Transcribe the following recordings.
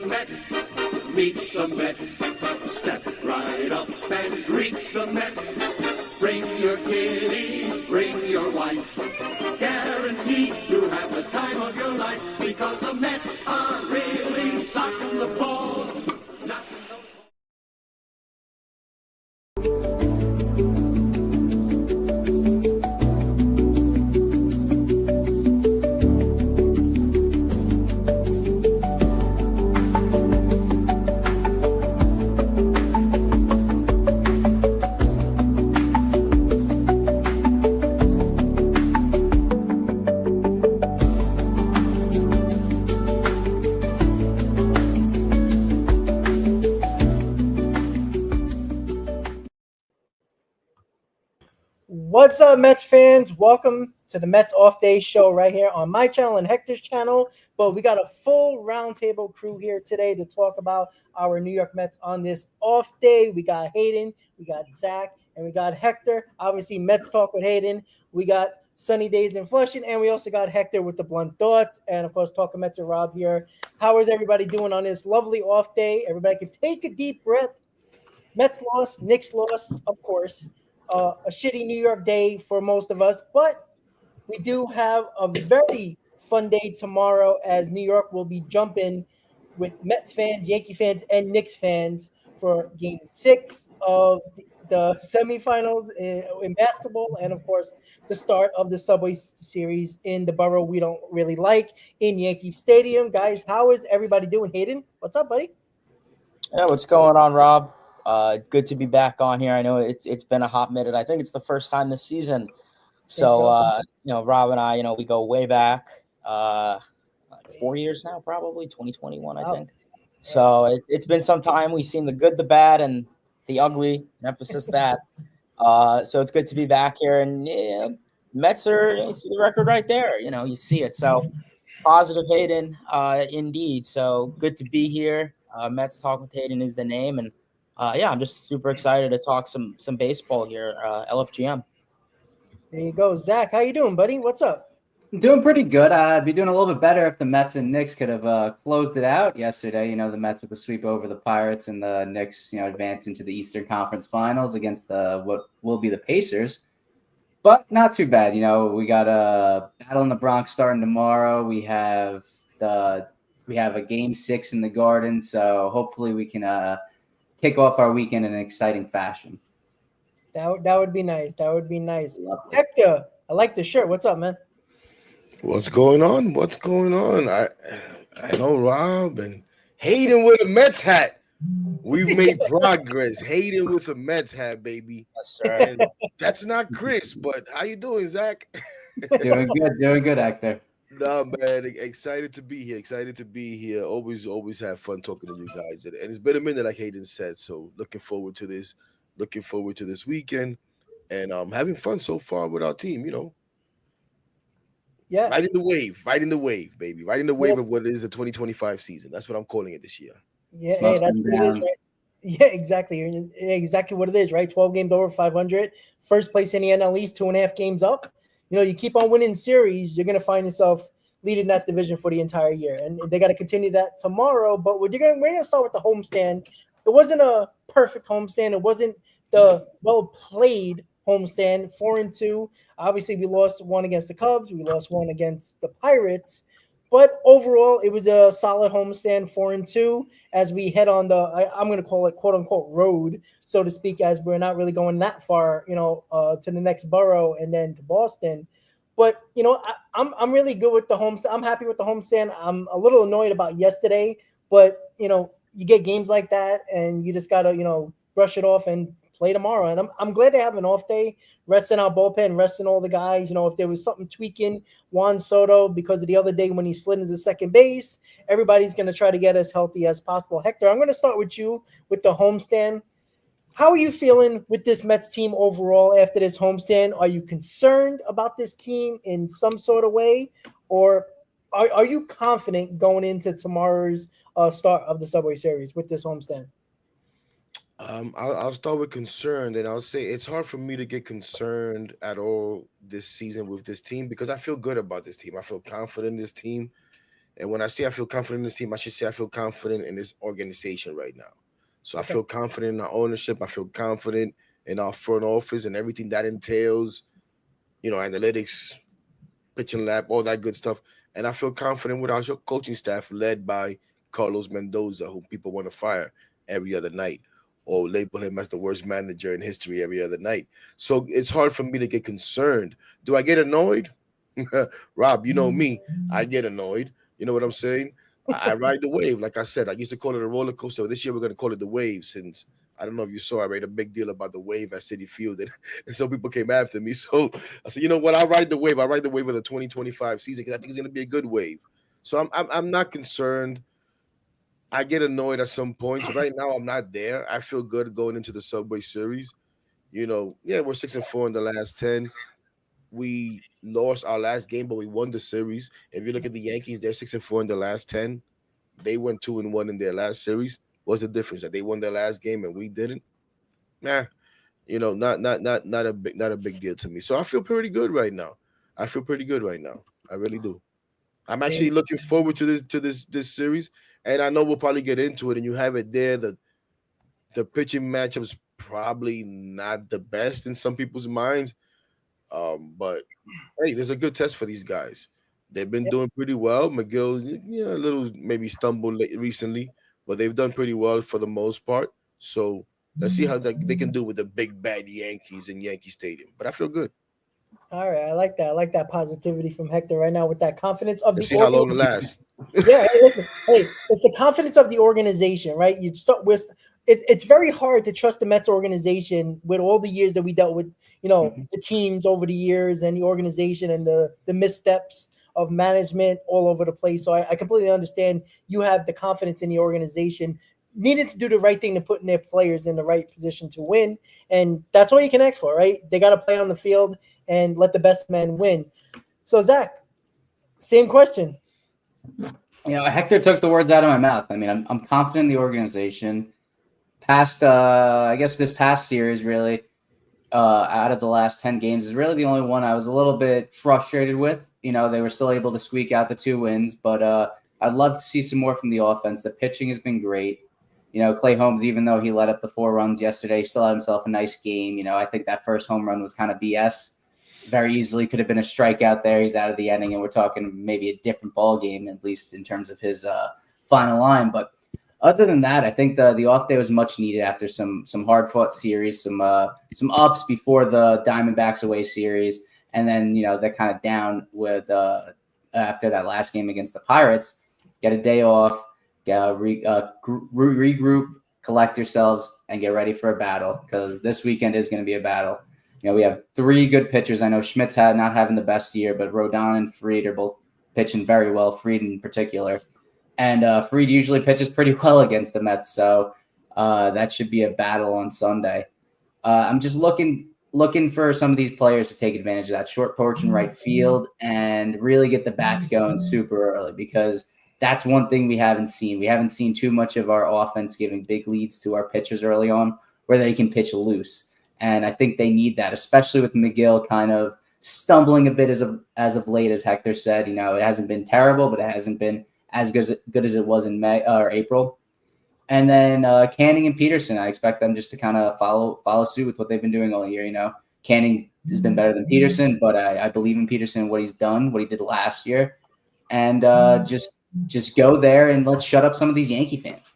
the Mets, meet the Mets. Step right up and greet the Mets. Bring your kiddies, bring your wife. Guaranteed to have the time of your life because the Mets are really socking the ball. Knocking those... What's up, Mets fans? Welcome to the Mets Off Day Show right here on my channel and Hector's channel. But we got a full roundtable crew here today to talk about our New York Mets on this off day. We got Hayden, we got Zach, and we got Hector. Obviously, Mets Talk with Hayden. We got Sunny Days in Flushing, and we also got Hector with the Blunt Thoughts. And, of course, Talking Mets and Rob here. How is everybody doing on this lovely off day? Everybody can take a deep breath. Mets lost, Knicks lost, of course. A shitty New York day for most of us, but we do have a very fun day tomorrow as New York will be jumping with Mets fans, Yankee fans, and Knicks fans for Game 6 of the semifinals in basketball, and of course the start of the Subway Series in the borough we don't really like in Yankee Stadium. Guys, how is everybody doing? Hayden, what's up, buddy? Yeah, what's going on, Rob? Good to be back on here. I know it's been a hot minute. I think it's the first time this season. So, Rob and I, we go way back, like 4 years now, probably 2021, I think. So it's been some time. We've seen the good, the bad, and the ugly. Emphasis that. So it's good to be back here. And yeah, Mets are, you see the record right there. You see it. So positive, Hayden, indeed. So good to be here. Mets Talk with Hayden is the name, and I'm just super excited to talk some baseball here. LFGM. There you go, Zach. How you doing, buddy? What's up? I'm doing pretty good. I'd be doing a little bit better if the Mets and Knicks could have closed it out yesterday. The Mets with the sweep over the Pirates and the Knicks, advanced into the Eastern Conference Finals against what will be the Pacers. But not too bad. We got a battle in the Bronx starting tomorrow. We have a Game 6 in the Garden, so hopefully we can kick off our weekend in an exciting fashion. That would be nice. That would be nice. Hector, I like the shirt. What's up, man? What's going on? What's going on? I know Rob and Hayden with a Mets hat. We've made progress. Hayden with a Mets hat, baby. Yes, sir. And that's not Chris, but how you doing, Zach? Doing good, Hector. No, man, excited to be here. Always have fun talking to you guys. And it's been a minute, like Hayden said. So looking forward to this weekend, and having fun so far with our team. Yeah, riding the wave, baby, riding the wave of what is the 2025 season. That's what I'm calling it this year. Yeah, hey, that's what it is, right? Yeah, exactly what it is, right? 12 games over 500, first place in the NL East, 2.5 games up. You keep on winning series, you're gonna find yourself leading that division for the entire year, and they got to continue that tomorrow. But we're gonna start with the homestand. It wasn't a perfect homestand. It wasn't the well-played homestand. 4-2. Obviously, we lost one against the Cubs. We lost one against the Pirates. But overall, it was a solid homestand, 4-2, as we head on I'm going to call it quote-unquote road, so to speak, as we're not really going that far, to the next borough and then to Boston. But, I'm really good with the homestand. I'm happy with the homestand. I'm a little annoyed about yesterday, but, you get games like that, and you just got to, brush it off and play tomorrow. And I'm glad they have an off day, resting our bullpen, resting all the guys. If there was something tweaking Juan Soto because of the other day when he slid into second base, everybody's going to try to get as healthy as possible. Hector, I'm going to start with you with the homestand. How are you feeling with this Mets team overall after this homestand? Are you concerned about this team in some sort of way, or are you confident going into tomorrow's start of the Subway Series with this homestand? I'll start with concerned, and I'll say it's hard for me to get concerned at all this season with this team because I feel good about this team. I feel confident in this team, And when I say I feel confident in this team, I should say I feel confident in this organization right now. So I feel confident in our ownership. I feel confident in our front office and everything that entails, analytics, pitching lab, all that good stuff. And I feel confident with our coaching staff led by Carlos Mendoza, who people want to fire every other night or label him as the worst manager in history every other night. So it's hard for me to get concerned. Do I get annoyed? Rob, you know me. I get annoyed. You know what I'm saying? I ride the wave. Like I said, I used to call it a roller coaster. This year we're going to call it the wave since I don't know if you saw I made a big deal about the wave at City Field, and some people came after me. So I said, you know what? I'll ride the wave. I'll ride the wave of the 2025 season because I think it's going to be a good wave. So I'm not concerned. I get annoyed at some points. Right now, I'm not there. I feel good going into the Subway Series. Yeah, we're 6-4 in the last 10. We lost our last game, but we won the series. If you look at the Yankees, they're 6-4 in the last 10. They went 2-1 in their last series. What's the difference? That they won their last game and we didn't? Nah, not a big deal to me. So I feel pretty good right now. I feel pretty good right now. I really do. I'm actually looking forward to this series, and I know we'll probably get into it. And you have it there. The pitching matchup's probably not the best in some people's minds. But hey, there's a good test for these guys. They've been doing pretty well. McGill, a little maybe stumbled recently, but they've done pretty well for the most part. So let's see how they can do with the big bad Yankees in Yankee Stadium. But I feel good. All right, I like that. I like that positivity from Hector right now with that confidence of Let's the see how long it lasts. Yeah, hey, listen, hey, it's the confidence of the organization, right? You start with it's very hard to trust the Mets organization with all the years that we dealt with, the teams over the years and the organization and the missteps of management all over the place. So I completely understand you have the confidence in the organization, needed to do the right thing to put in their players in the right position to win. And that's all you can ask for, right? They got to play on the field and let the best man win. So, Zach, same question. Hector took the words out of my mouth. I mean, I'm confident in the organization. I guess this past series, really, out of the last 10 games, is really the only one I was a little bit frustrated with. They were still able to squeak out the 2 wins, but I'd love to see some more from the offense. The pitching has been great. Clay Holmes, even though he let up the 4 runs yesterday, still had himself a nice game. I think that first home run was kind of BS. Very easily could have been a strikeout there. He's out of the inning, and we're talking maybe a different ball game, at least in terms of his final line. But other than that, I think the off day was much needed after some hard fought series, some ups before the Diamondbacks away series, and then they're kind of down with after that last game against the Pirates. Get a day off, regroup, collect yourselves, and get ready for a battle, because this weekend is going to be a battle. We have 3 good pitchers. I know Schmidt's not having the best year, but Rodon and Fried are both pitching very well, Fried in particular. And Fried usually pitches pretty well against the Mets, so that should be a battle on Sunday. I'm just looking for some of these players to take advantage of that short porch in right field and really get the bats going super early, because that's one thing we haven't seen. We haven't seen too much of our offense giving big leads to our pitchers early on where they can pitch loose. And I think they need that, especially with McGill kind of stumbling a bit as of late, as Hector said. It hasn't been terrible, but it hasn't been as good as it was in May or April. And then Canning and Peterson, I expect them just to kind of follow suit with what they've been doing all year. Canning has been better than Peterson, but I believe in Peterson and what he's done, what he did last year. And just go there and let's shut up some of these Yankee fans.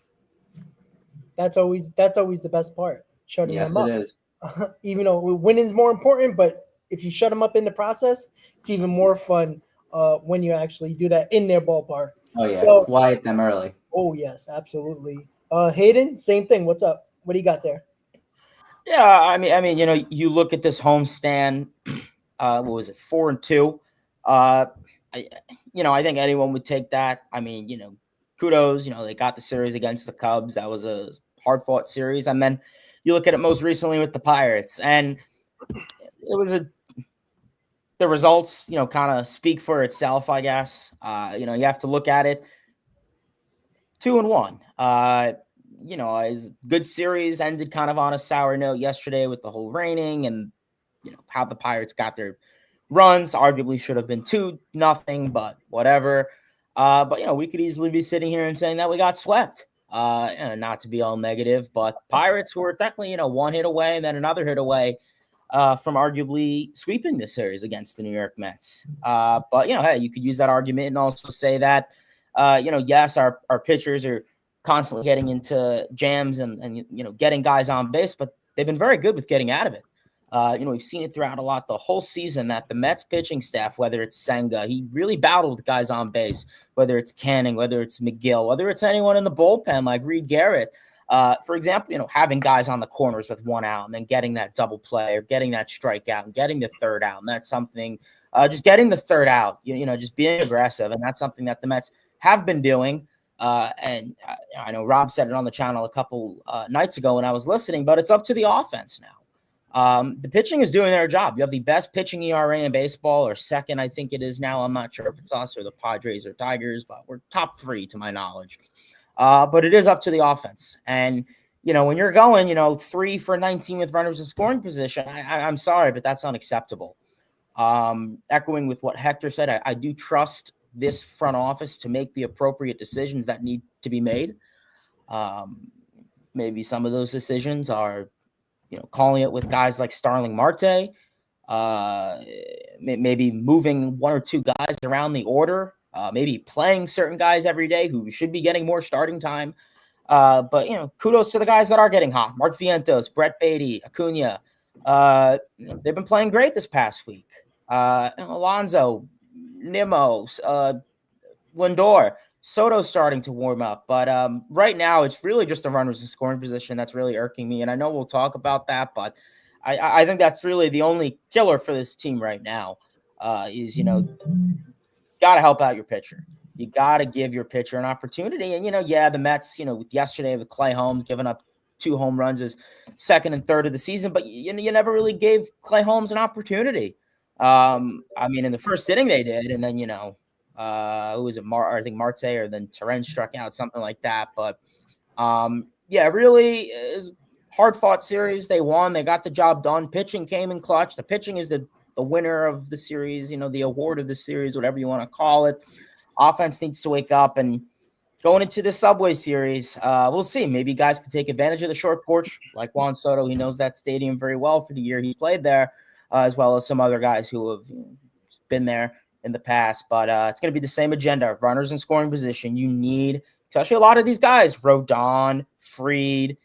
That's always the best part, shutting them up. Yes, it is. Even though winning's more important, but if you shut them up in the process, it's even more fun when you actually do that in their ballpark. Oh yeah, so, quiet them early. Oh yes, absolutely. Hayden, same thing. What's up? What do you got there? Yeah, I mean, you look at this homestand. What was it, 4-2? I think anyone would take that. I mean, kudos. They got the series against the Cubs. That was a hard-fought series, and then you look at it most recently with the Pirates, and it was the results, kind of speak for itself, I guess. You have to look at it. 2-1. A good series ended kind of on a sour note yesterday with the whole raining and, how the Pirates got their runs. Arguably should have been 2-0, but whatever. But we could easily be sitting here and saying that we got swept. And not to be all negative, but Pirates were definitely one hit away and then another hit away from arguably sweeping this series against the New York Mets. But hey, you could use that argument and also say that yes, our pitchers are constantly getting into jams and getting guys on base, but they've been very good with getting out of it. We've seen it throughout a lot the whole season that the Mets pitching staff, whether it's Senga, he really battled with guys on base, whether it's Canning, whether it's McGill, whether it's anyone in the bullpen like Reed Garrett. For example, having guys on the corners with one out and then getting that double play or getting that strikeout and getting the third out. And that's something, just getting the third out, just being aggressive. And that's something that the Mets have been doing. And I know Rob said it on the channel a couple nights ago when I was listening, but it's up to the offense now. The pitching is doing their job. You have the best pitching ERA in baseball, or second, I think it is now. I'm not sure if it's us or the Padres or Tigers, but we're top 3 to my knowledge. But it is up to the offense. And, when you're going, 3 for 19 with runners in scoring position, I'm sorry, but that's unacceptable. Echoing with what Hector said, I do trust this front office to make the appropriate decisions that need to be made. Maybe some of those decisions are, calling it with guys like Starling Marte, maybe moving 1 or 2 guys around the order, maybe playing certain guys every day who should be getting more starting time. But, kudos to the guys that are getting hot. Mark Vientos, Brett Beatty, Acuna. They've been playing great this past week. Alonso, Nimmo, Lindor, Soto's starting to warm up, but right now it's really just the runners in scoring position that's really irking me. And I know we'll talk about that, but I think that's really the only killer for this team right now. Is got to help out your pitcher. You got to give your pitcher an opportunity. And the Mets, with yesterday with Clay Holmes giving up 2 home runs as second and third of the season, but you never really gave Clay Holmes an opportunity. In the first inning they did, and then who was it? I think Marte, or then Terren struck out, something like that. But really is hard fought series. They won. They got the job done. Pitching came in clutch. The pitching is the winner of the series. The award of the series, whatever you want to call it. Offense needs to wake up, and going into the Subway Series, we'll see. Maybe guys can take advantage of the short porch, like Juan Soto. He knows that stadium very well for the year he played there, as well as some other guys who have been there in the past. But it's going to be the same agenda. Runners in scoring position. You need, especially a lot of these guys, Rodon, Fried.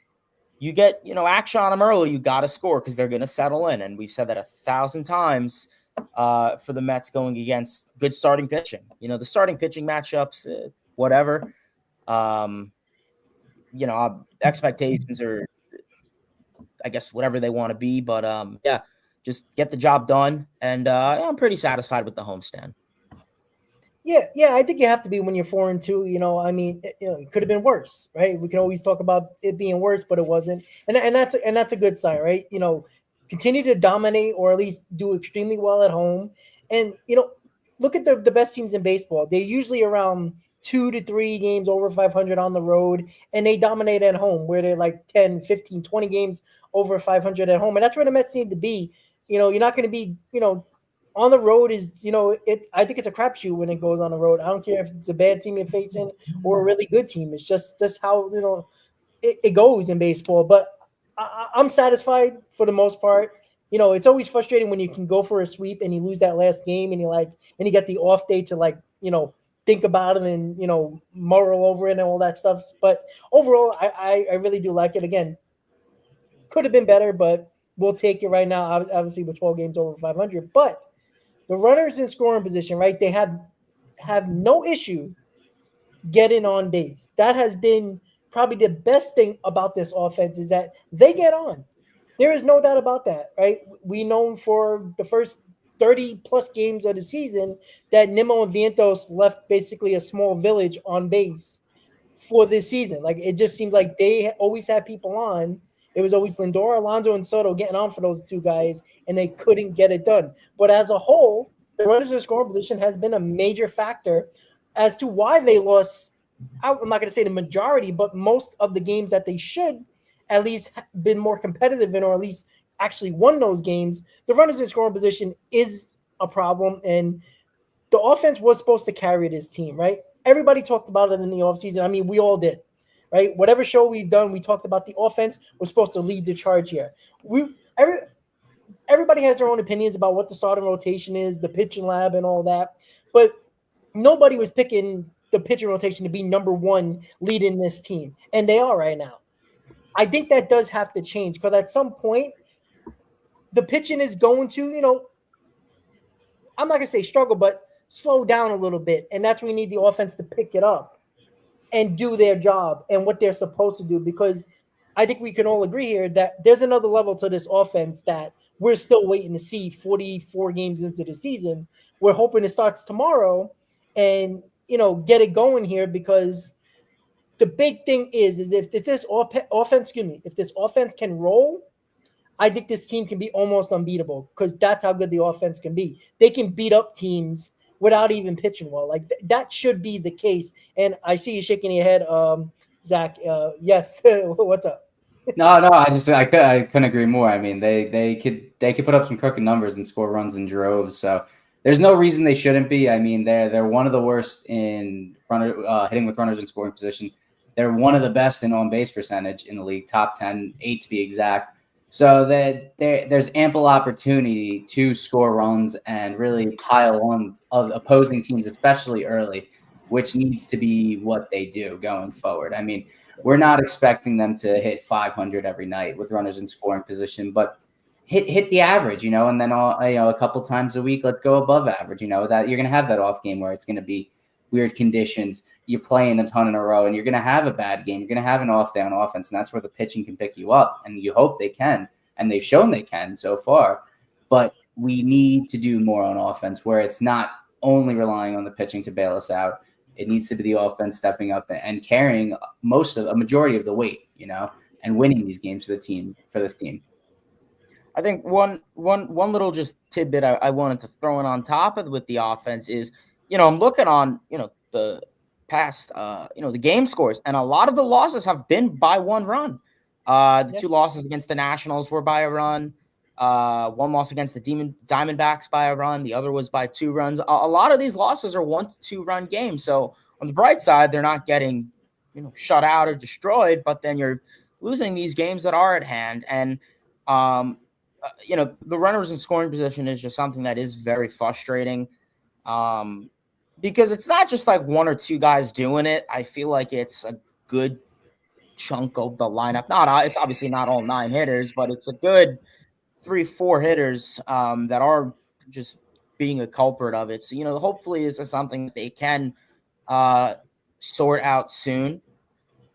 You get, action on them early. You got to score because they're going to settle in. And we've said that 1,000 times for the Mets going against good starting pitching. The starting pitching matchups, whatever. Expectations are, I guess, whatever they want to be. But, just get the job done. And I'm pretty satisfied with the homestand. Yeah, I think you have to be when you're 4-2. It could have been worse, right? We can always talk about it being worse, but it wasn't, and that's a good sign, right? Continue to dominate, or at least do extremely well at home, and look at the best teams in baseball. They're usually around 2 to 3 games over 500 on the road, and they dominate at home, where they're like 10, 15, 20 games over 500 at home, and that's where the Mets need to be. You're not going to be, on the road is, I think it's a crapshoot when it goes on the road. I don't care if it's a bad team you're facing or a really good team. It's just that's how, it goes in baseball. But I'm satisfied for the most part. It's always frustrating when you can go for a sweep and you lose that last game and you get the off day to think about it and, mull over it and all that stuff. But overall, I really do like it. Again, could have been better, but we'll take it right now. Obviously, with 12 games over 500, but the runners in scoring position, right? They have no issue getting on base. That has been probably the best thing about this offense, is that they get on. There is no doubt about that, right? We know for the first 30 plus games of the season that Nimmo and Vientos left basically a small village on base for this season. Like, it just seemed like they always had people on. It was always Lindor, Alonso, and Soto getting on for those 2 guys, and they couldn't get it done. But as a whole, the runners in scoring position has been a major factor as to why they lost. I'm not going to say the majority, but most of the games that they should at least been more competitive in, or at least actually won those games. The runners in scoring position is a problem, and the offense was supposed to carry this team, right? everybody talked about it in the offseason. I mean, we all did, right? Whatever show we've done, we talked about the offense. We're supposed to lead the charge here. Everybody has their own opinions about what the starting rotation is, the pitching lab, and all that, but nobody was picking the pitching rotation to be number one leading this team, and they are right now. I think that does have to change because at some point, the pitching is going to, I'm not going to say struggle, but slow down a little bit. And that's where we need the offense to pick it up and do their job and what they're supposed to do. Because I think we can all agree here that there's another level to this offense that we're still waiting to see 44 games into the season. We're hoping it starts tomorrow and, get it going here because the big thing is if this offense, if this offense can roll, I think this team can be almost unbeatable because that's how good the offense can be. They can beat up teams without even pitching well. Like that should be the case. And I see you shaking your head, Zach. Yes. What's up? No, I couldn't agree more. I mean, they could put up some crooked numbers and score runs in droves. So there's no reason they shouldn't be. I mean, they're one of the worst in hitting with runners in scoring position. They're one of the best in on base percentage in the league, top 10, 8 to be exact. So that there's ample opportunity to score runs and really pile on of opposing teams, especially early, which needs to be what they do going forward. I mean, we're not expecting them to hit 500 every night with runners in scoring position, but hit the average, and then a couple times a week, let's go above average. That you're going to have that off game where it's going to be weird conditions. You're playing a ton in a row, and you're going to have a bad game. You're going to have an off day on offense, and that's where the pitching can pick you up. And you hope they can, and they've shown they can so far. But we need to do more on offense where it's not only relying on the pitching to bail us out. It needs to be the offense stepping up and carrying a majority of the weight, and winning these games for this team. I think one little just tidbit I wanted to throw in on top of with the offense is, I'm looking on, the past, the game scores, and a lot of the losses have been by one run. The two losses against the Nationals were by a run. One loss against the Diamondbacks by a run. The other was by 2 runs. A lot of these losses are 1 to 2 run games. So on the bright side, they're not getting, shut out or destroyed, but then you're losing these games that are at hand. And, the runners in scoring position is just something that is very frustrating. Because it's not just like 1 or 2 guys doing it. I feel like it's a good chunk of the lineup. It's obviously not all 9 hitters, but it's a good 3-4 hitters that are just being a culprit of it. So, hopefully this is something that they can sort out soon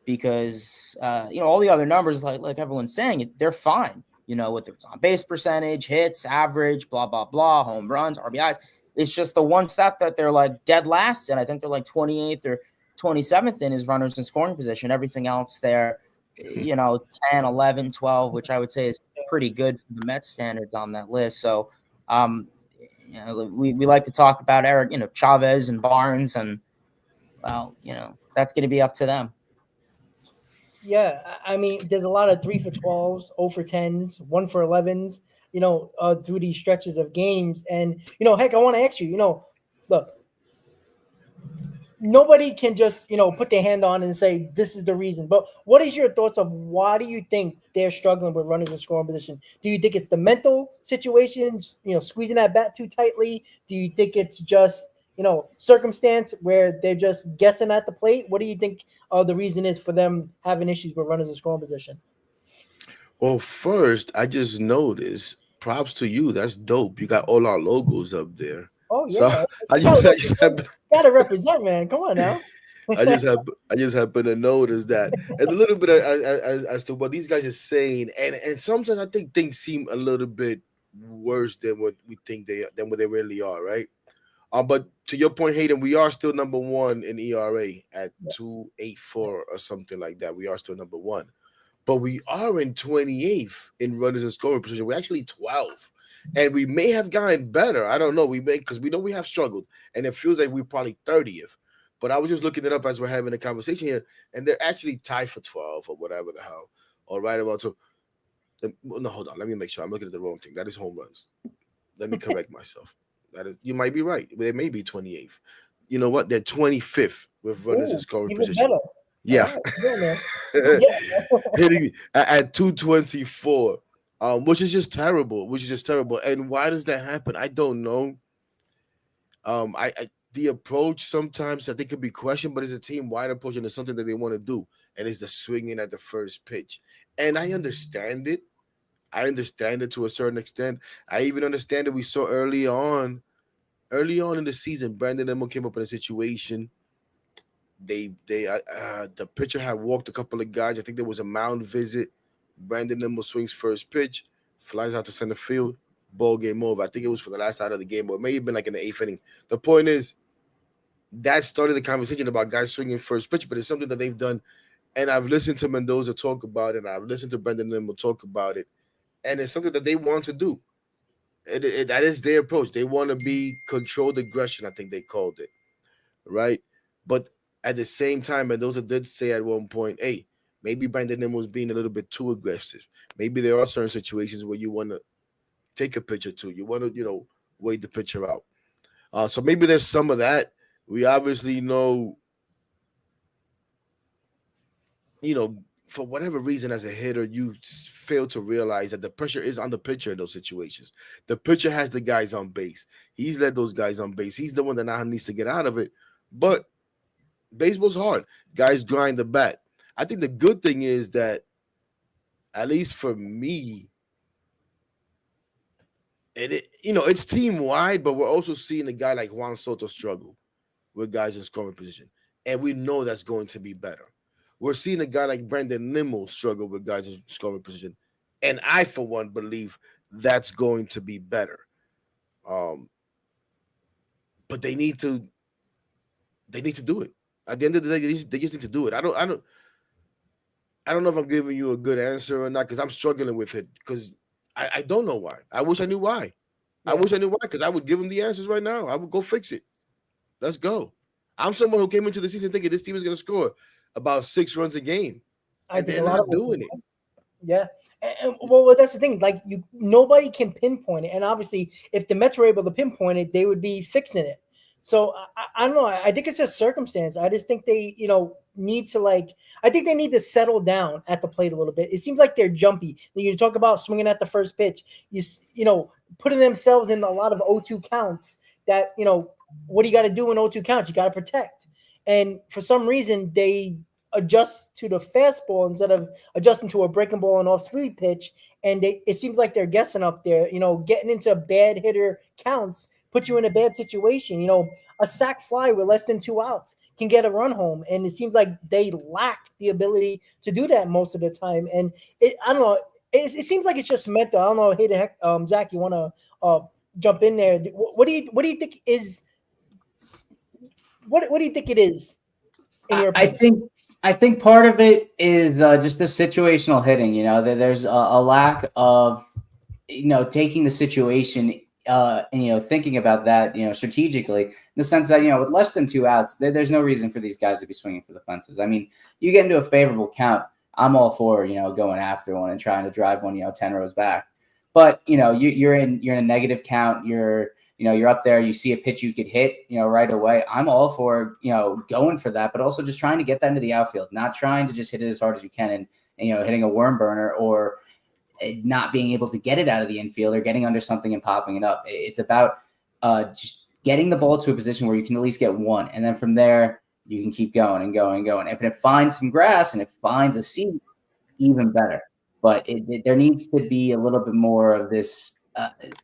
because, all the other numbers, like everyone's saying, they're fine, whether it's on base percentage, hits, average, blah, blah, blah, home runs, RBIs. It's just the one stat that they're like dead last in. I think they're like 28th or 27th in his runners in scoring position. Everything else there, 10, 11, 12, which I would say is pretty good for the Mets standards on that list. So, we like to talk about Eric, Chavez and Barnes, and well, that's going to be up to them. Yeah, I mean, there's a lot of 3 for 12s, 0 for 10s, 1 for 11s, through these stretches of games. And, heck, I want to ask you, look, nobody can just, put their hand on and say, this is the reason. But what is your thoughts of why do you think they're struggling with runners in scoring position? Do you think it's the mental situations, squeezing that bat too tightly? Do you think it's just, circumstance where they're just guessing at the plate? What do you think the reason is for them having issues with runners in scoring position? Well, first, I just noticed, props to you. That's dope. You got all our logos up there. Oh, So yeah. I just Gotta represent, man. Come on now. I just happen to notice that, and a little bit as to what these guys are saying, and sometimes I think things seem a little bit worse than what we think than what they really are, right? But to your point, Hayden, we are still number 1 in ERA at 2.84 or something like that. We are still number 1, but we are in 28th in runners in scoring position. We're actually 12th. And we may have gotten better. I don't know. We may, because we know we have struggled, and it feels like we're probably 30th. But I was just looking it up as we're having a conversation here, and they're actually tied for 12 or whatever the hell, or right about so. No, hold on. Let me make sure I'm looking at the wrong thing. That is home runs. Let me correct myself. That is, you might be right. It may be 28th. You know what? They're 25th with runners in Ooh, scoring even position. better. Yeah. All right, yeah. Hitting at 224, which is just terrible. Which is just terrible. And why does that happen? I don't know. I the approach sometimes I think could be questioned, but it's a team wide approach and it's something that they want to do, and it's the swinging at the first pitch. And I understand it. I understand it to a certain extent. I even understand that we saw early on in the season, Brandon Emo came up in a situation. The pitcher had walked a couple of guys. I think there was a mound visit. Brandon Nimble swings first pitch, flies out to center field, ball game over. I think it was for the last out of the game, or it may have been like in the eighth inning. The point is that started the conversation about guys swinging first pitch, but it's something that they've done. And I've listened to Mendoza talk about it, and I've listened to Brandon Nimble talk about it, and it's something that they want to do. That is their approach. They want to be controlled aggression, I think they called it, right? But at the same time, Mendoza did say at one point, hey, maybe Brandon Nimmo was being a little bit too aggressive. Maybe there are certain situations where you want to take a pitch or two. You want to, wait the pitcher out. So maybe there's some of that. We obviously know, for whatever reason, as a hitter, you fail to realize that the pressure is on the pitcher in those situations. The pitcher has the guys on base. He's led those guys on base. He's the one that now needs to get out of it. But baseball's hard. Guys grind the bat. I think the good thing is that, at least for me, it's team wide, but we're also seeing a guy like Juan Soto struggle with guys in scoring position, and we know that's going to be better. We're seeing a guy like Brandon Nimmo struggle with guys in scoring position, and I, for one, believe that's going to be better. But they need to do it. At the end of the day, they just need to do it. I don't know if I'm giving you a good answer or not, because I'm struggling with it, because I don't know why. I wish I knew why. Yeah. I wish I knew why, because I would give them the answers right now. I would go fix it. Let's go. I'm someone who came into the season thinking this team is going to score about 6 runs a game. I think they're not doing it. Yeah. Well, that's the thing. Like, nobody can pinpoint it. And obviously, if the Mets were able to pinpoint it, they would be fixing it. So I don't know. I think it's just circumstance. I just think they, need to I think they need to settle down at the plate a little bit. It seems like they're jumpy. You talk about swinging at the first pitch, putting themselves in a lot of 0-2 counts that, what do you got to do in 0-2 counts? You got to protect. And for some reason, they adjust to the fastball instead of adjusting to a breaking ball and off-speed pitch. And it seems like they're guessing up there, getting into bad hitter counts, put you in a bad situation. A sac fly with less than 2 outs can get a run home. And it seems like they lack the ability to do that most of the time. And I don't know. It seems like it's just mental. I don't know. Hey, Zach, you want to jump in there? What do you think is? What do you think it is? I think part of it is just the situational hitting. There's a lack of taking the situation and thinking about that strategically, in the sense that with less than 2 outs, there's no reason for these guys to be swinging for the fences. I mean, you get into a favorable count, I'm all for going after one and trying to drive one 10 rows back. But you're in a negative count. You're up there, you see a pitch you could hit, right away. I'm all for, going for that, but also just trying to get that into the outfield, not trying to just hit it as hard as you can and hitting a worm burner or not being able to get it out of the infield or getting under something and popping it up. It's about just getting the ball to a position where you can at least get one. And then from there, you can keep going and going and going. If it finds some grass and it finds a seat, even better. But there needs to be a little bit more of this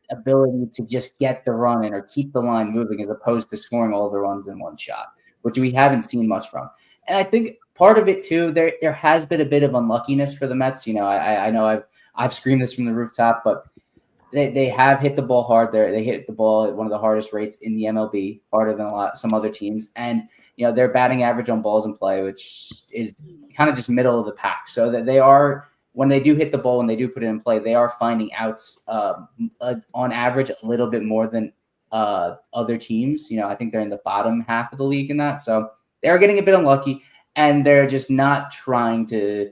ability to just get the run in or keep the line moving, as opposed to scoring all the runs in one shot, which we haven't seen much from. And I think part of it too, there has been a bit of unluckiness for the Mets. I know I've screamed this from the rooftop, but they have hit the ball hard. They hit the ball at one of the hardest rates in the MLB, harder than some other teams. And their batting average on balls in play, which is kind of just middle of the pack, so that they are, when they do hit the ball and they do put it in play, they are finding outs on average a little bit more than other teams. I think they're in the bottom half of the league in that. So they're getting a bit unlucky, and they're just not trying to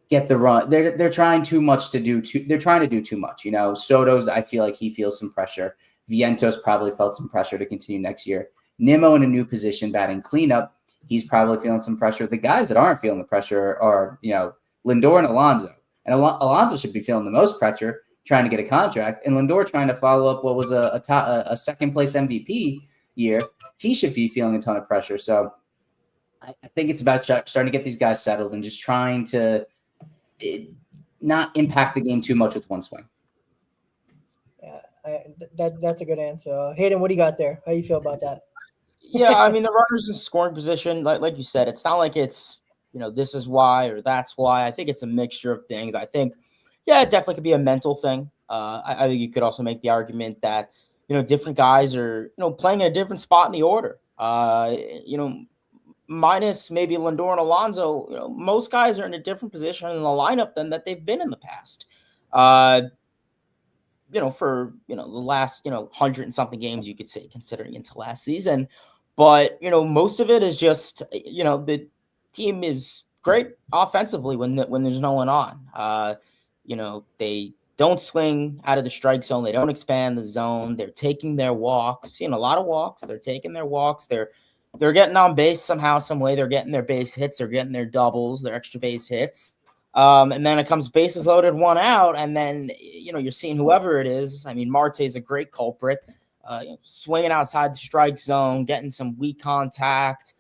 get the run. They're trying too much to do. They're trying to do too much. Soto's, I feel like he feels some pressure. Vientos probably felt some pressure to continue next year. Nimmo in a new position, batting cleanup. He's probably feeling some pressure. The guys that aren't feeling the pressure are, Lindor and Alonso. And Alonso should be feeling the most pressure trying to get a contract. And Lindor trying to follow up what was a second place MVP year. He should be feeling a ton of pressure. So I think it's about starting to get these guys settled and just trying to not impact the game too much with one swing. Yeah, that's a good answer. Hayden, what do you got there? How do you feel about that? Yeah, I mean, the runners in scoring position, like you said, it's not like it's, this is why or that's why. I think it's a mixture of things. I think, yeah, it definitely could be a mental thing. I think you could also make the argument that, different guys are, playing in a different spot in the order. Minus maybe Lindor and Alonso, most guys are in a different position in the lineup than that they've been in the past. For the last 100 and something games, you could say, considering into last season. But most of it is just the team is great offensively when there's no one on. They don't swing out of the strike zone. They don't expand the zone. They're taking their walks. Seeing a lot of walks. They're taking their walks. They're getting on base somehow, some way. They're getting their base hits. They're getting their doubles, their extra base hits. And then it comes bases loaded, one out, and then you're seeing whoever it is. I mean, Marte is a great culprit, swinging outside the strike zone, getting some weak contact,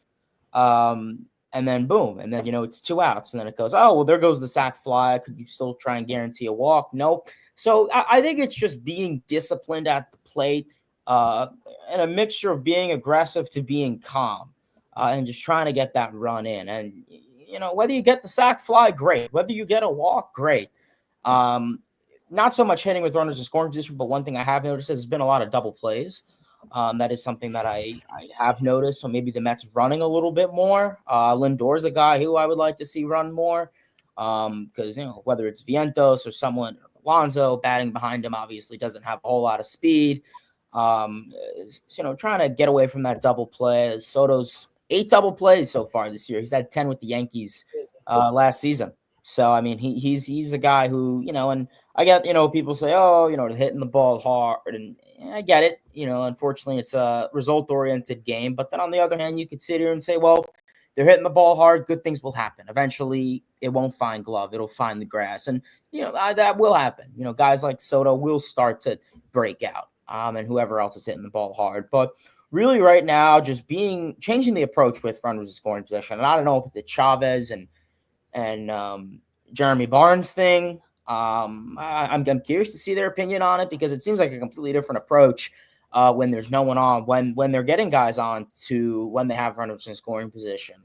and then boom, and then it's 2 outs, and then it goes, oh well, there goes the sac fly. Could you still try and guarantee a walk? Nope. So I think it's just being disciplined at the plate, and a mixture of being aggressive to being calm, and just trying to get that run in. And whether you get the sac fly, great. Whether you get a walk, great. Not so much hitting with runners in scoring position, but one thing I have noticed is there's been a lot of double plays. That is something that I have noticed. So maybe the Mets running a little bit more. Lindor's a guy who I would like to see run more, because whether it's Vientos or someone, Alonso batting behind him obviously doesn't have a whole lot of speed. Trying to get away from that double play. Soto's 8 double plays so far this year. He's had 10 with the Yankees last season. So I mean, he's a guy who and I get people say, oh, hitting the ball hard, and I get it. Unfortunately, it's a result oriented game. But then on the other hand, you could sit here and say, well, they're hitting the ball hard. Good things will happen. Eventually, it won't find glove. It'll find the grass, and that will happen. Guys like Soto will start to break out, and whoever else is hitting the ball hard, but. Really, right now, just changing the approach with runners in scoring possession. And I don't know if it's a Chavez and Jeremy Barnes thing. I'm curious to see their opinion on it, because it seems like a completely different approach when there's no one on, when they're getting guys on, to when they have runners in scoring position.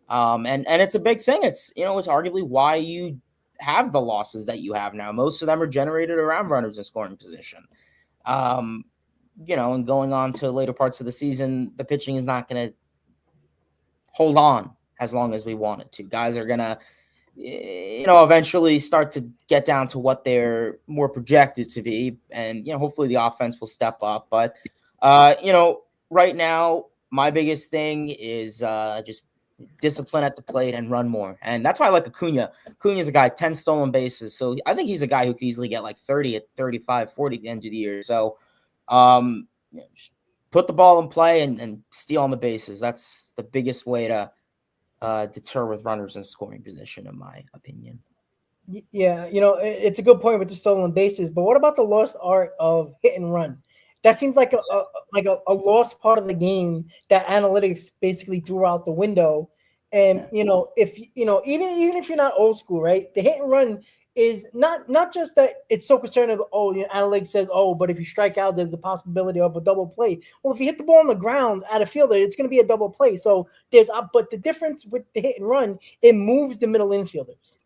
And it's a big thing. It's it's arguably why you have the losses that you have now. Most of them are generated around runners in scoring position. And going on to later parts of the season, the pitching is not going to hold on as long as we want it to. Guys are going to, eventually start to get down to what they're more projected to be. And, hopefully the offense will step up. But, right now, my biggest thing is just discipline at the plate and run more. And that's why I like Acuna. Acuna's a guy, 10 stolen bases. So I think he's a guy who could easily get like 30 at 35, 40 at the end of the year. So, put the ball in play and steal on the bases. That's the biggest way to deter with runners in scoring position, in my opinion. Yeah, it's a good point with the stolen bases, but what about the lost art of hit and run? That seems like a lost part of the game that analytics basically threw out the window. And if even if you're not old school, right, the hit and run is not just that it's so concerned of, analytics says, but if you strike out, there's the possibility of a double play. Well, if you hit the ball on the ground at a fielder, it's going to be a double play. So but the difference with the hit and run, it moves the middle infielders,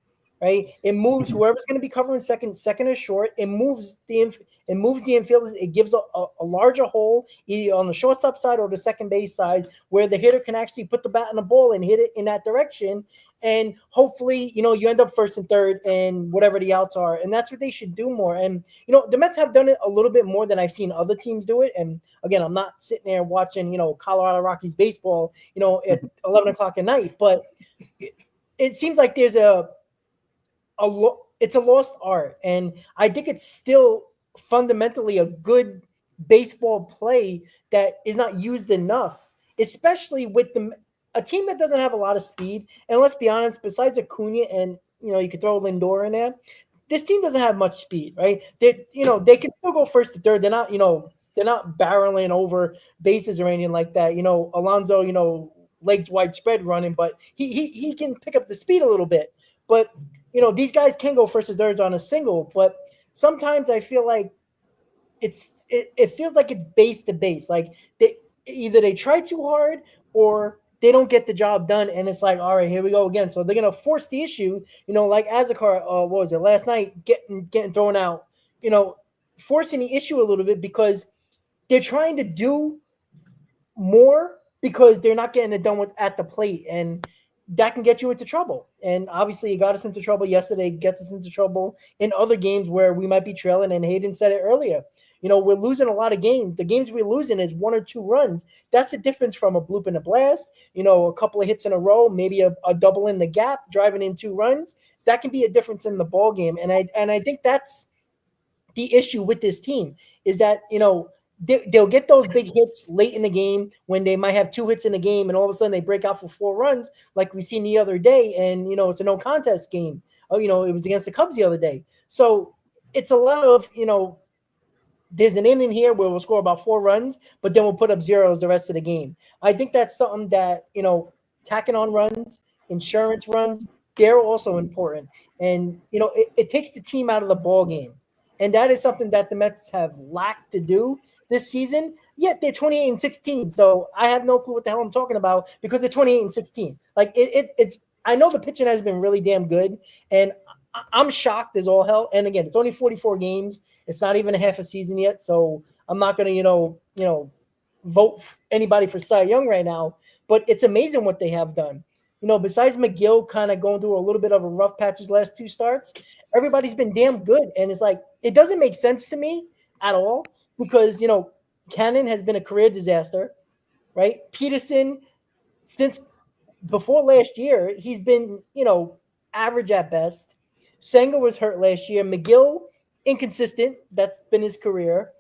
right? It moves whoever's going to be covering second or short. It moves the infielders. It gives a larger hole either on the shortstop side or the second base side, where the hitter can actually put the bat in the ball and hit it in that direction. And hopefully, you end up first and third and whatever the outs are. And that's what they should do more. And, the Mets have done it a little bit more than I've seen other teams do it. And again, I'm not sitting there watching, Colorado Rockies baseball, at 11 o'clock at night. But it seems like there's it's a lost art. And I think it's still fundamentally a good baseball play that is not used enough. especially with a team that doesn't have a lot of speed. And let's be honest, besides Acuna and you could throw Lindor in there, this team doesn't have much speed, right? They can still go first to third. They're not barreling over bases or anything like that. Alonso, legs wide spread running, but he can pick up the speed a little bit. But these guys can go first to thirds on a single, but sometimes I feel like it feels like it's base to base. Like they try too hard or they don't get the job done, and it's like, all right, here we go again. So they're gonna force the issue, like Azakar, what was it last night, getting thrown out, forcing the issue a little bit because they're trying to do more because they're not getting it done at the plate, and that can get you into trouble. And obviously, it got us into trouble yesterday. Gets us into trouble in other games where we might be trailing. And Hayden said it earlier. We're losing a lot of games. The games we're losing is 1 or 2 runs. That's the difference from a bloop and a blast. A couple of hits in a row, maybe a double in the gap, driving in 2 runs. That can be a difference in the ball game. And I think that's the issue with this team is that they'll get those big hits late in the game when they might have 2 hits in the game, and all of a sudden they break out for 4 runs, like we seen the other day. And it's a no contest game. It was against the Cubs the other day. So it's a lot of there's an inning here where we'll score about 4 runs, but then we'll put up zeros the rest of the game. I think that's something that tacking on runs, insurance runs, they're also important. And it takes the team out of the ball game. And that is something that the Mets have lacked to do this season. Yet they're 28-16. So I have no clue what the hell I'm talking about because they're 28-16. Like it's I know the pitching has been really damn good, and I'm shocked as all hell. And again, it's only 44 games. It's not even a half a season yet. So I'm not gonna, vote anybody for Cy Young right now. But it's amazing what they have done. Besides McGill kind of going through a little bit of a rough patch his last 2 starts, everybody's been damn good. And it's like, it doesn't make sense to me at all because, Cannon has been a career disaster, right? Peterson, since before last year, he's been, average at best. Senga was hurt last year. McGill, inconsistent. That's been his career.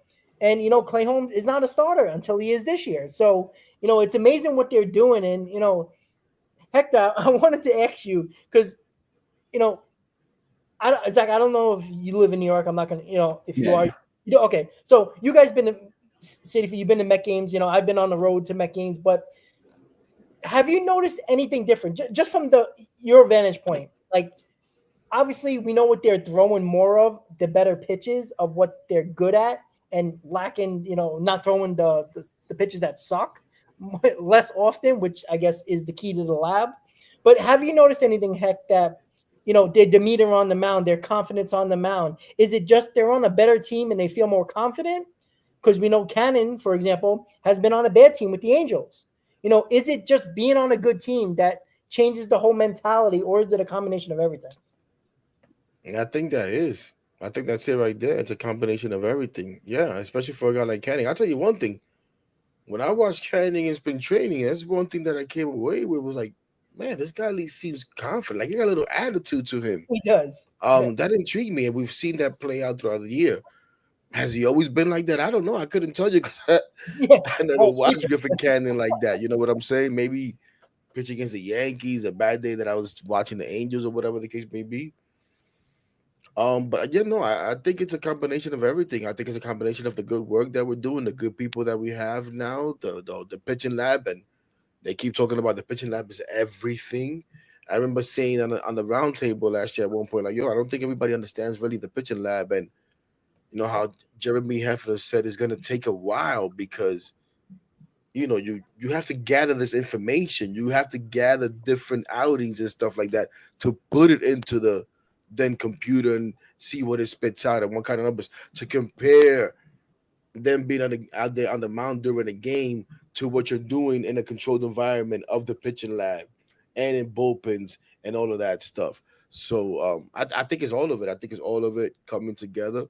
And, Clay Holmes is not a starter until he is this year. So, it's amazing what they're doing. And, Hector, I wanted to ask you because, Zach, I don't know if you live in New York. I'm not going to, if you are. Okay. So you guys been to City, you've been to Met games. I've been on the road to Met games. But have you noticed anything different just from your vantage point? Like, obviously, we know what they're throwing more of, the better pitches of what they're good at and lacking, not throwing the pitches that suck less often, which I guess is the key to the lab. But have you noticed anything, Heck, that, their demeanor on the mound, their confidence on the mound? Is it just they're on a better team and they feel more confident? Because we know Cannon, for example, has been on a bad team with the Angels. Is it just being on a good team that changes the whole mentality, or is it a combination of everything? And I think that's it right there. It's a combination of everything. Yeah, especially for a guy like Canning. I'll tell you one thing. When I watched Canning in spring training, that's one thing that I came away with was like, man, this guy at least seems confident. Like he got a little attitude to him. He does. That intrigued me, and we've seen that play out throughout the year. Has he always been like that? I don't know. I couldn't tell you because I never watched Griffin Canning like that. You know what I'm saying? Maybe pitch against the Yankees, a bad day that I was watching the Angels or whatever the case may be. But I think it's a combination of everything. I think it's a combination of the good work that we're doing, the good people that we have now, the pitching lab, and they keep talking about the pitching lab is everything. I remember saying on the roundtable last year at one point, like, yo, I don't think everybody understands really the pitching lab, and how Jeremy Hefner said it's gonna take a while because you have to gather this information, you have to gather different outings and stuff like that to put it into the then computer and see what it spits out and what kind of numbers to compare them being out there on the mound during the game to what you're doing in a controlled environment of the pitching lab and in bullpens and all of that stuff. So I think it's all of it. I think it's all of it coming together.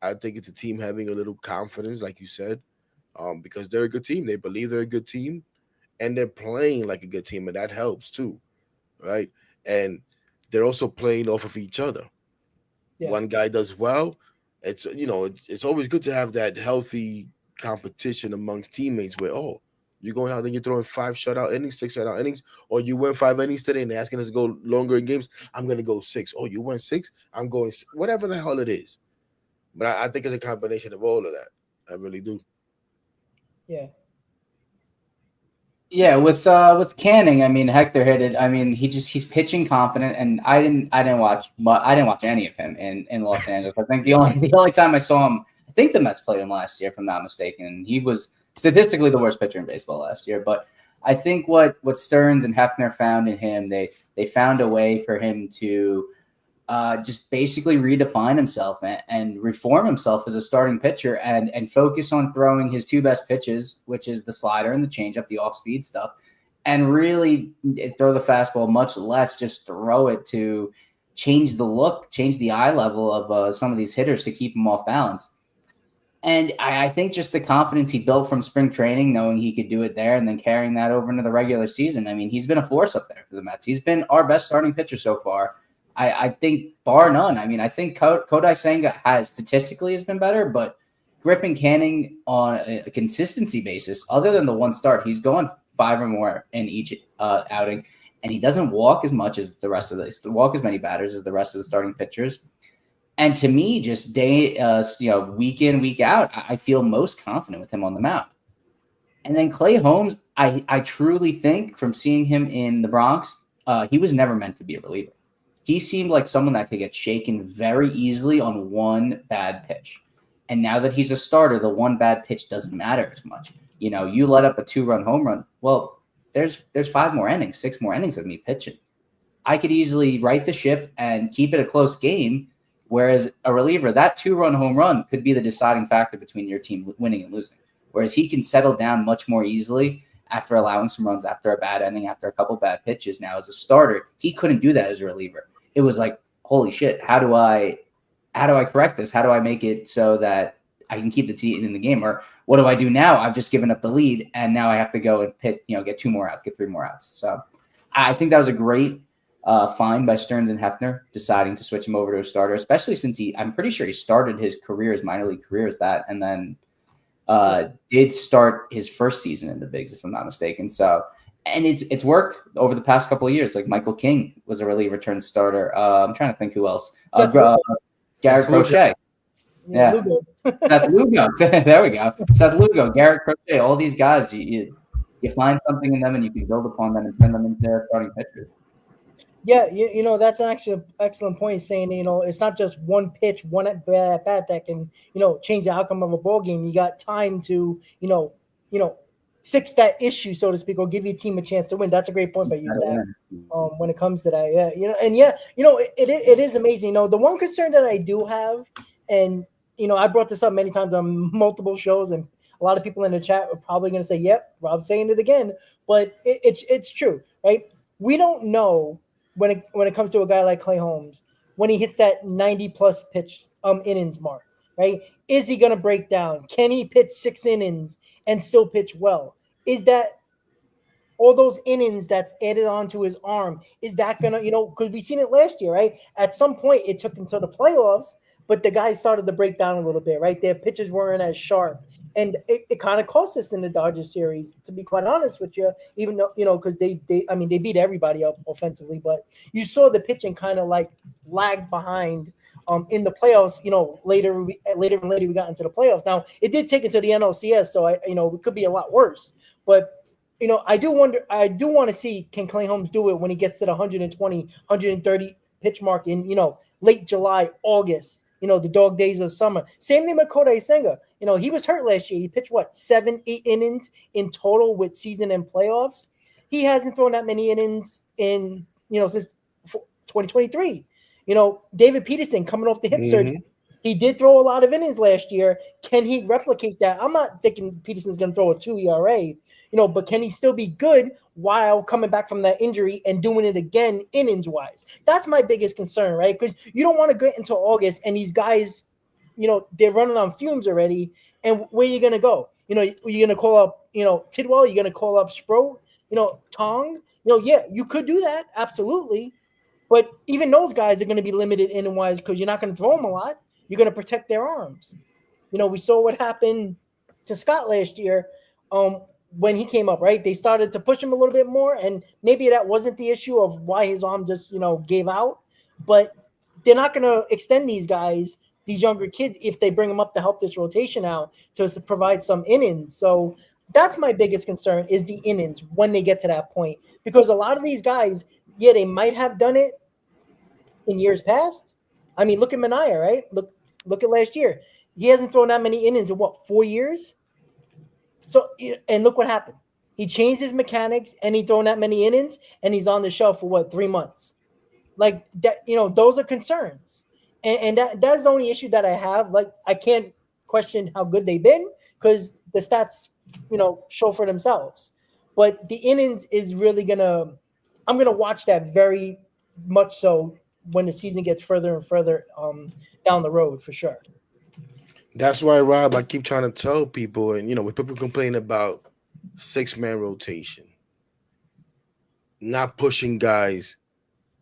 I think it's a team having a little confidence, like you said, because they're a good team. They believe they're a good team, and they're playing like a good team, and that helps too, right? And they're also playing off of each other. Yeah. One guy does well. It's always good to have that healthy competition amongst teammates where, oh, You're going out there, you're throwing 5 shutout innings, 6 shutout innings, or you win 5 innings today and they're asking us to go longer in games. I'm going to go six. Oh, you went six? I'm going whatever the hell it is. But I think it's a combination of all of that. I really do. Yeah. Yeah, with Canning, I mean Hector hit it. I mean he's pitching confident, and I didn't watch any of him in Los Angeles. I think the only time I saw him, I think the Mets played him last year, if I'm not mistaken. He was statistically the worst pitcher in baseball last year. But I think what Stearns and Hefner found in him, they found a way for him to just basically redefine himself and reform himself as a starting pitcher and focus on throwing his two best pitches, which is the slider and the changeup, the off-speed stuff, and really throw the fastball much less, just throw it to change the look, change the eye level of some of these hitters to keep them off balance. And I think just the confidence he built from spring training, knowing he could do it there and then carrying that over into the regular season. I mean, he's been a force up there for the Mets. He's been our best starting pitcher so far. I think bar none. I mean, I think Kodai Senga has been better, but Griffin Canning on a consistency basis, other than the one start, he's going 5 or more in each outing, and he doesn't walk as much as the rest of as many batters as the rest of the starting pitchers. And to me, just week in, week out, I feel most confident with him on the mound. And then Clay Holmes, I truly think from seeing him in the Bronx, he was never meant to be a reliever. He seemed like someone that could get shaken very easily on one bad pitch. And now that he's a starter, the one bad pitch doesn't matter as much. You know, you let up a 2-run home run. Well, there's 5 more innings, 6 more innings of me pitching. I could easily right the ship and keep it a close game. Whereas a reliever, that 2-run home run could be the deciding factor between your team winning and losing. Whereas he can settle down much more easily after allowing some runs, after a bad inning, after a couple bad pitches. Now, as a starter, he couldn't do that as a reliever. It was like, holy shit, how do I correct this? How do I make it so that I can keep the team in the game? Or what do I do now? I've just given up the lead, and now I have to go and get 2 more outs, get 3 more outs. So I think that was a great find by Stearns and Hefner, deciding to switch him over to a starter, especially since I'm pretty sure he started his minor league career as that, and then did start his first season in the bigs, if I'm not mistaken. So, and it's worked over the past couple of years. Like Michael King was a reliever turned starter. I'm trying to think who else. Garrett Crochet. Yeah. Seth Lugo. There we go. Seth Lugo, Garrett Crochet, all these guys, you find something in them and you can build upon them and turn them into starting pitchers. Yeah, you know, that's actually an excellent point, saying, you know, it's not just one pitch, one at bat that can, you know, change the outcome of a ball game. You got time to, you know, fix that issue, so to speak, or give your team a chance to win. That's a great point by you, Zach, when it comes to that. Yeah, you know, and yeah, you know, it is amazing. You know, the one concern that I do have, and, you know, I brought this up many times on multiple shows, and a lot of people in the chat are probably going to say, yep, Rob's saying it again, but it's true, right? We don't know when it comes to a guy like Clay Holmes, when he hits that 90-plus pitch innings mark, right? Is he going to break down? Can he pitch 6 innings and still pitch well? Is that all those innings that's added onto his arm, is that going to, you know, because we've seen it last year, right? At some point, it took until the playoffs, but the guys started to break down a little bit, right? Their pitches weren't as sharp. And it kind of cost us in the Dodgers series, to be quite honest with you, even though, you know, because they beat everybody up offensively, but you saw the pitching kind of like lagged behind in the playoffs. You know, later we got into the playoffs. Now it did take it to the NLCS, so it could be a lot worse. But, you know, I do want to see, can Clay Holmes do it when he gets to the 120, 130 pitch mark in, you know, late July, August. You know, the dog days of summer. Same thing with Kodai Senga. You know, he was hurt last year. He pitched, 7-8 innings in total with season and playoffs. He hasn't thrown that many innings in, you know, since 2023. You know, David Peterson coming off the hip surgery. He did throw a lot of innings last year. Can he replicate that? I'm not thinking Peterson's going to throw a 2 ERA, you know, but can he still be good while coming back from that injury and doing it again innings-wise? That's my biggest concern, right? Because you don't want to get into August and these guys, you know, they're running on fumes already. And where are you going to go? You know, you're going to call up, you know, Tidwell. You're going to call up Sproat, you know, Tong. You know, yeah, you could do that. Absolutely. But even those guys are going to be limited inning-wise because you're not going to throw them a lot. You're going to protect their arms. You know, we saw what happened to Scott last year. when he came up, right? They started to push him a little bit more, and maybe that wasn't the issue of why his arm just, gave out. But they're not going to extend these guys, these younger kids, if they bring them up to help this rotation out to provide some innings. So that's my biggest concern is the innings when they get to that point, because a lot of these guys, yeah, they might have done it in years past. I mean, look at Minaya, right? Look at last year. He hasn't thrown that many innings in 4 years? So, and look what happened. He changed his mechanics and he thrown that many innings and he's on the shelf for 3 months. Like that, those are concerns. And that's the only issue that I have. Like, I can't question how good they've been because the stats, show for themselves. But the innings is really I'm gonna watch that very much so when the season gets further and further down the road for sure. That's why, Rob, I keep trying to tell people, and when people complain about 6-man rotation, not pushing guys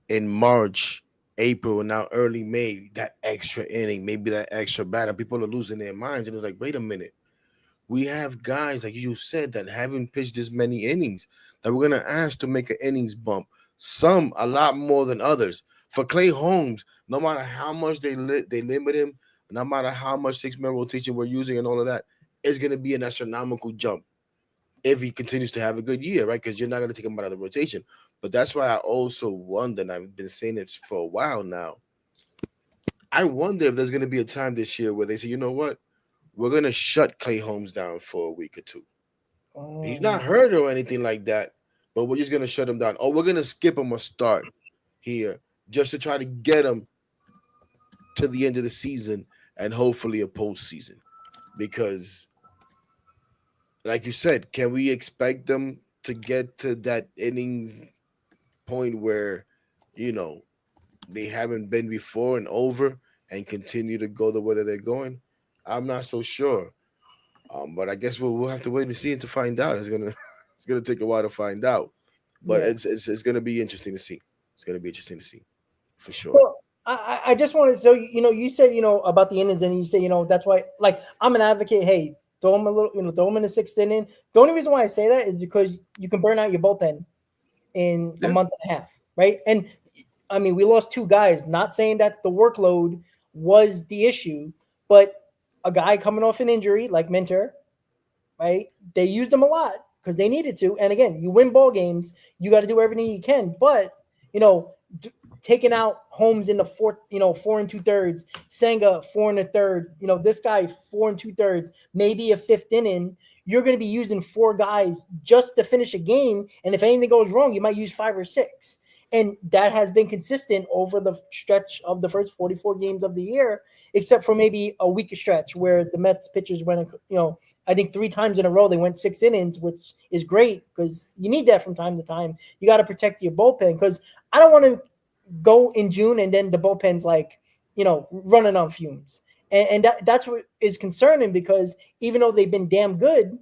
in March, April, and now early May, that extra inning, maybe that extra batter, people are losing their minds. And it's like, wait a minute. We have guys, like you said, that haven't pitched this many innings that we're going to ask to make an innings bump. Some a lot more than others. For Clay Holmes, no matter how much they limit him, no matter how much 6-man rotation we're using and all of that, it's going to be an astronomical jump if he continues to have a good year, right? Because you're not going to take him out of the rotation. But that's why I also wonder, and I've been saying it for a while now, I wonder if there's going to be a time this year where they say, you know what? We're going to shut Clay Holmes down for a week or two. He's not hurt or anything like that, but we're just going to shut him down. Or we're going to skip him a start here just to try to get him to the end of the season and hopefully a postseason. Because, like you said, can we expect them to get to that innings point where, they haven't been before and over and continue to go the way that they're going? I'm not so sure. But I guess we'll have to wait and see it to find out. It's gonna take a while to find out. But Yeah. it's gonna be interesting to see. It's gonna be interesting to see for sure. So I just wanted, so you said about the innings, and you say that's why, like, I'm an advocate. Hey, throw him a little, throw him in the 6th inning. The only reason why I say that is because you can burn out your bullpen in a month and a half, right? And I mean, we lost 2 guys. Not saying that the workload was the issue, but a guy coming off an injury like Minter, right? They used him a lot because they needed to. And again, you win ball games, you got to do everything you can. But taking out Holmes in the 4 and 2/3, Senga 4 and 1/3, this guy 4 and 2/3, maybe a 5th inning. You're going to be using 4 guys just to finish a game. And if anything goes wrong, you might use 5 or 6. And that has been consistent over the stretch of the first 44 games of the year, except for maybe a weaker stretch where the Mets pitchers went, I think 3 times in a row they went 6 innings, which is great because you need that from time to time. You got to protect your bullpen because I don't want to go in June and then the bullpen's like, running on fumes. And that's what is concerning because even though they've been damn good,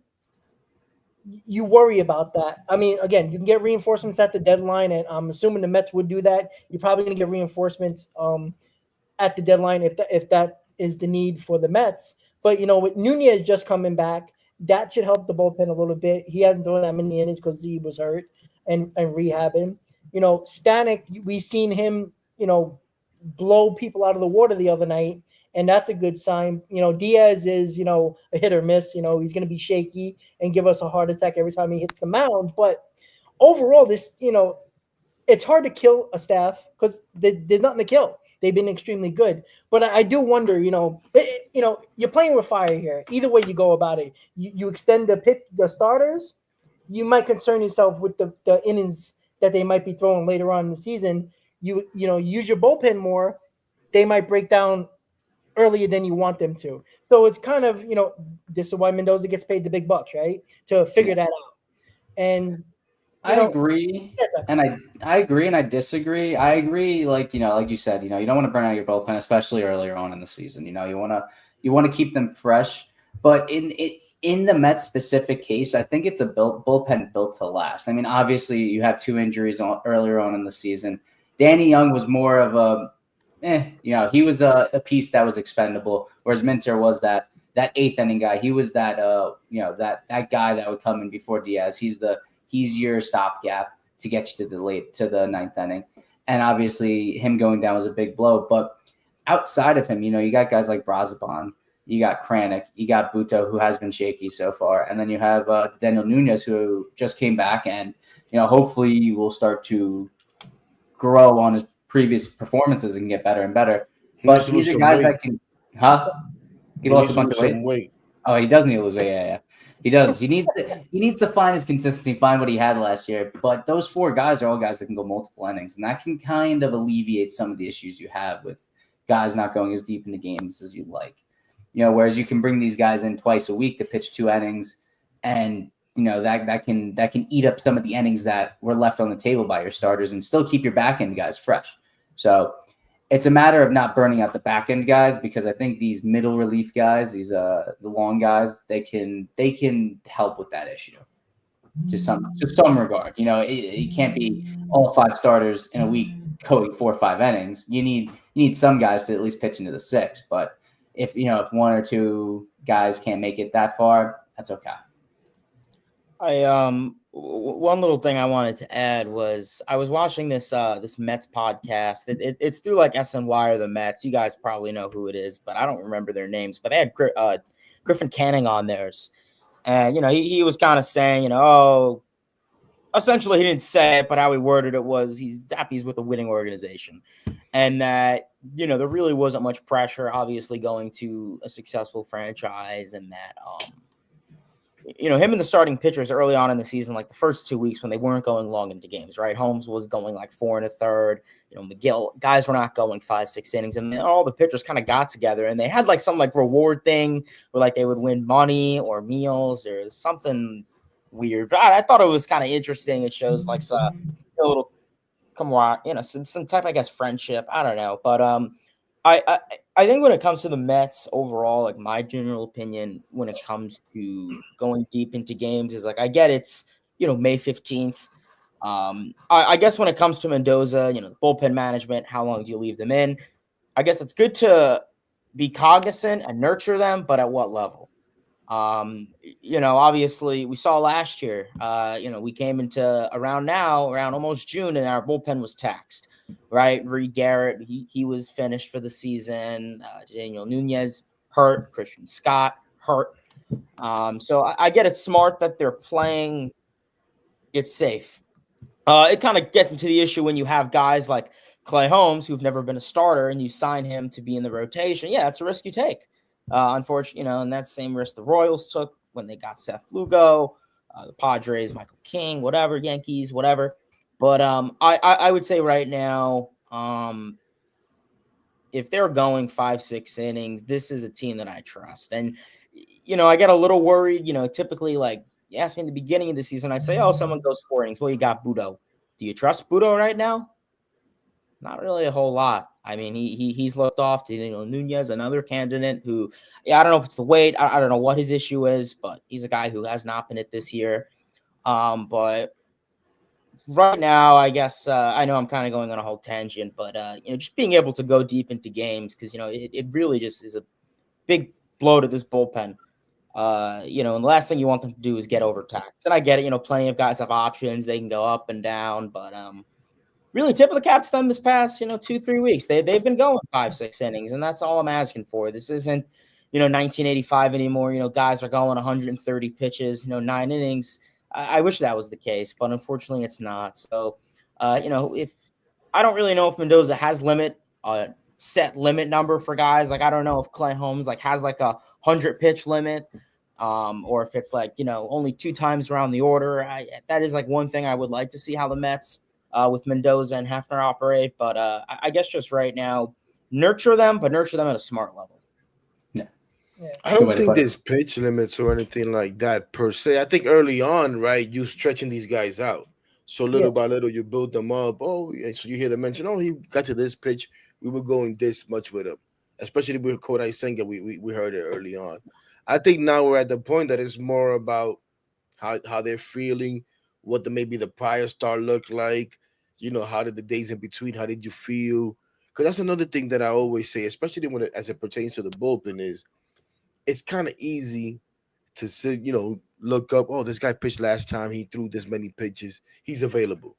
you worry about that. I mean, again, you can get reinforcements at the deadline, and I'm assuming the Mets would do that. You're probably going to get reinforcements at the deadline if that is the need for the Mets. But with Nunez just coming back, that should help the bullpen a little bit. He hasn't thrown that many innings because he was hurt and rehabbing. Stanek, we seen him, blow people out of the water the other night. And that's a good sign. Diaz is, a hit or miss. He's going to be shaky and give us a heart attack every time he hits the mound. But overall, this, it's hard to kill a staff because there's nothing to kill. They've been extremely good. But I do wonder, you're playing with fire here. Either way you go about it. You extend the starters, you might concern yourself with the innings that they might be throwing later on in the season. You use your bullpen more, they might break down earlier than you want them to. So it's kind of, this is why Mendoza gets paid the big bucks, right? To figure that out. And I agree. And I agree and I disagree. I agree, like you said, you don't want to burn out your bullpen, especially earlier on in the season. You want to keep them fresh. But in the Mets specific case, I think it's a bullpen built to last. I mean, obviously you have 2 injuries earlier on in the season. Danny Young was more of he was a piece that was expendable, whereas Minter was that that eighth inning guy. He was that that guy that would come in before Diaz. He's your stopgap to get you to the ninth inning. And obviously him going down was a big blow. But outside of him, you got guys like Brazaban, you got Kranick, you got Buto, who has been shaky so far. And then you have Daniel Nunez, who just came back and, hopefully will start to grow on his previous performances and get better and better. But these are guys that can, He lost a bunch of weight. Oh, he does need to lose weight. Yeah. He does. He needs to find his consistency, find what he had last year. But those four guys are all guys that can go multiple innings, and that can kind of alleviate some of the issues you have with guys not going as deep in the games as you'd like. Whereas you can bring these guys in twice a week to pitch 2 innings, and that can eat up some of the innings that were left on the table by your starters and still keep your back end guys fresh. So it's a matter of not burning out the back end guys, because I think these middle relief guys, the long guys, they can help with that issue to some regard. It can't be all 5 starters in a week going 4 or 5 innings. You need some guys to at least pitch into the 6. But if 1 or 2 guys can't make it that far, that's okay. One little thing I wanted to add was I was watching this Mets podcast. It's through like SNY or the Mets. You guys probably know who it is, but I don't remember their names. But they had Griffin Canning on theirs, and he was kind of saying, essentially he didn't say it, but how he worded it was he's happy he's with a winning organization, and that there really wasn't much pressure, obviously going to a successful franchise, and that him and the starting pitchers early on in the season, like the first 2 weeks when they weren't going long into games, right? Holmes was going like 4 1/3. McGill, guys were not going 5-6 innings, and then all the pitchers kind of got together and they had like some like reward thing where like they would win money or meals or something weird. But I thought it was kind of interesting. It shows like a little some type, I guess, friendship. I don't know, but I think when it comes to the Mets overall, like my general opinion when it comes to going deep into games is like I get it's May 15th. I guess when it comes to Mendoza, the bullpen management, how long do you leave them in? I guess it's good to be cognizant and nurture them, but at what level? Obviously we saw last year, we came into around almost June and our bullpen was taxed, right? Reed Garrett, he was finished for the season. Daniel Nunez hurt, Christian Scott hurt. So I get it's smart that they're playing it safe. It kind of gets into the issue when you have guys like Clay Holmes, who've never been a starter, and you sign him to be in the rotation. Yeah, it's a risk you take. Unfortunately, and that's the same risk the Royals took when they got Seth Lugo, the Padres, Michael King, whatever, Yankees, whatever. But I would say right now, if they're going 5-6 innings, this is a team that I trust. And, I get a little worried, typically like you asked me in the beginning of the season, I'd say, someone goes 4 innings. Well, you got Budo. Do you trust Budo right now? Not really a whole lot. I mean, he's looked off to Nunez, another candidate who, I don't know if it's the weight. I don't know what his issue is, but he's a guy who has not been it this year. But right now, I guess I know I'm kind of going on a whole tangent, but just being able to go deep into games because it really just is a big blow to this bullpen. And the last thing you want them to do is get overtaxed. And I get it. Plenty of guys have options; they can go up and down, but really tip of the cap to them this past 2-3 weeks. They've been going 5-6 innings, and that's all I'm asking for. This isn't 1985 anymore. Guys are going 130 pitches, 9 innings. I wish that was the case, but unfortunately it's not. So if I don't really know if Mendoza has set limit number for guys. Like I don't know if Clay Holmes has like a 100 pitch limit, or if it's only 2 times around the order. That is like one thing I would like to see how the Mets with Mendoza and Hefner operate. But I guess just right now, nurture them, but nurture them at a smart level. Yeah. I don't think there's pitch limits or anything like that per se. I think early on, right, you stretching these guys out. So little by little, you build them up. Oh, so you hear them mention, he got to this pitch. We were going this much with him, especially with Kodai Senga. We heard it early on. I think now we're at the point that it's more about how they're feeling, what maybe the prior start looked like. How did the days in between? How did you feel? Because that's another thing that I always say, especially as it pertains to the bullpen, is it's kind of easy to sit, look up. Oh, this guy pitched last time. He threw this many pitches. He's available,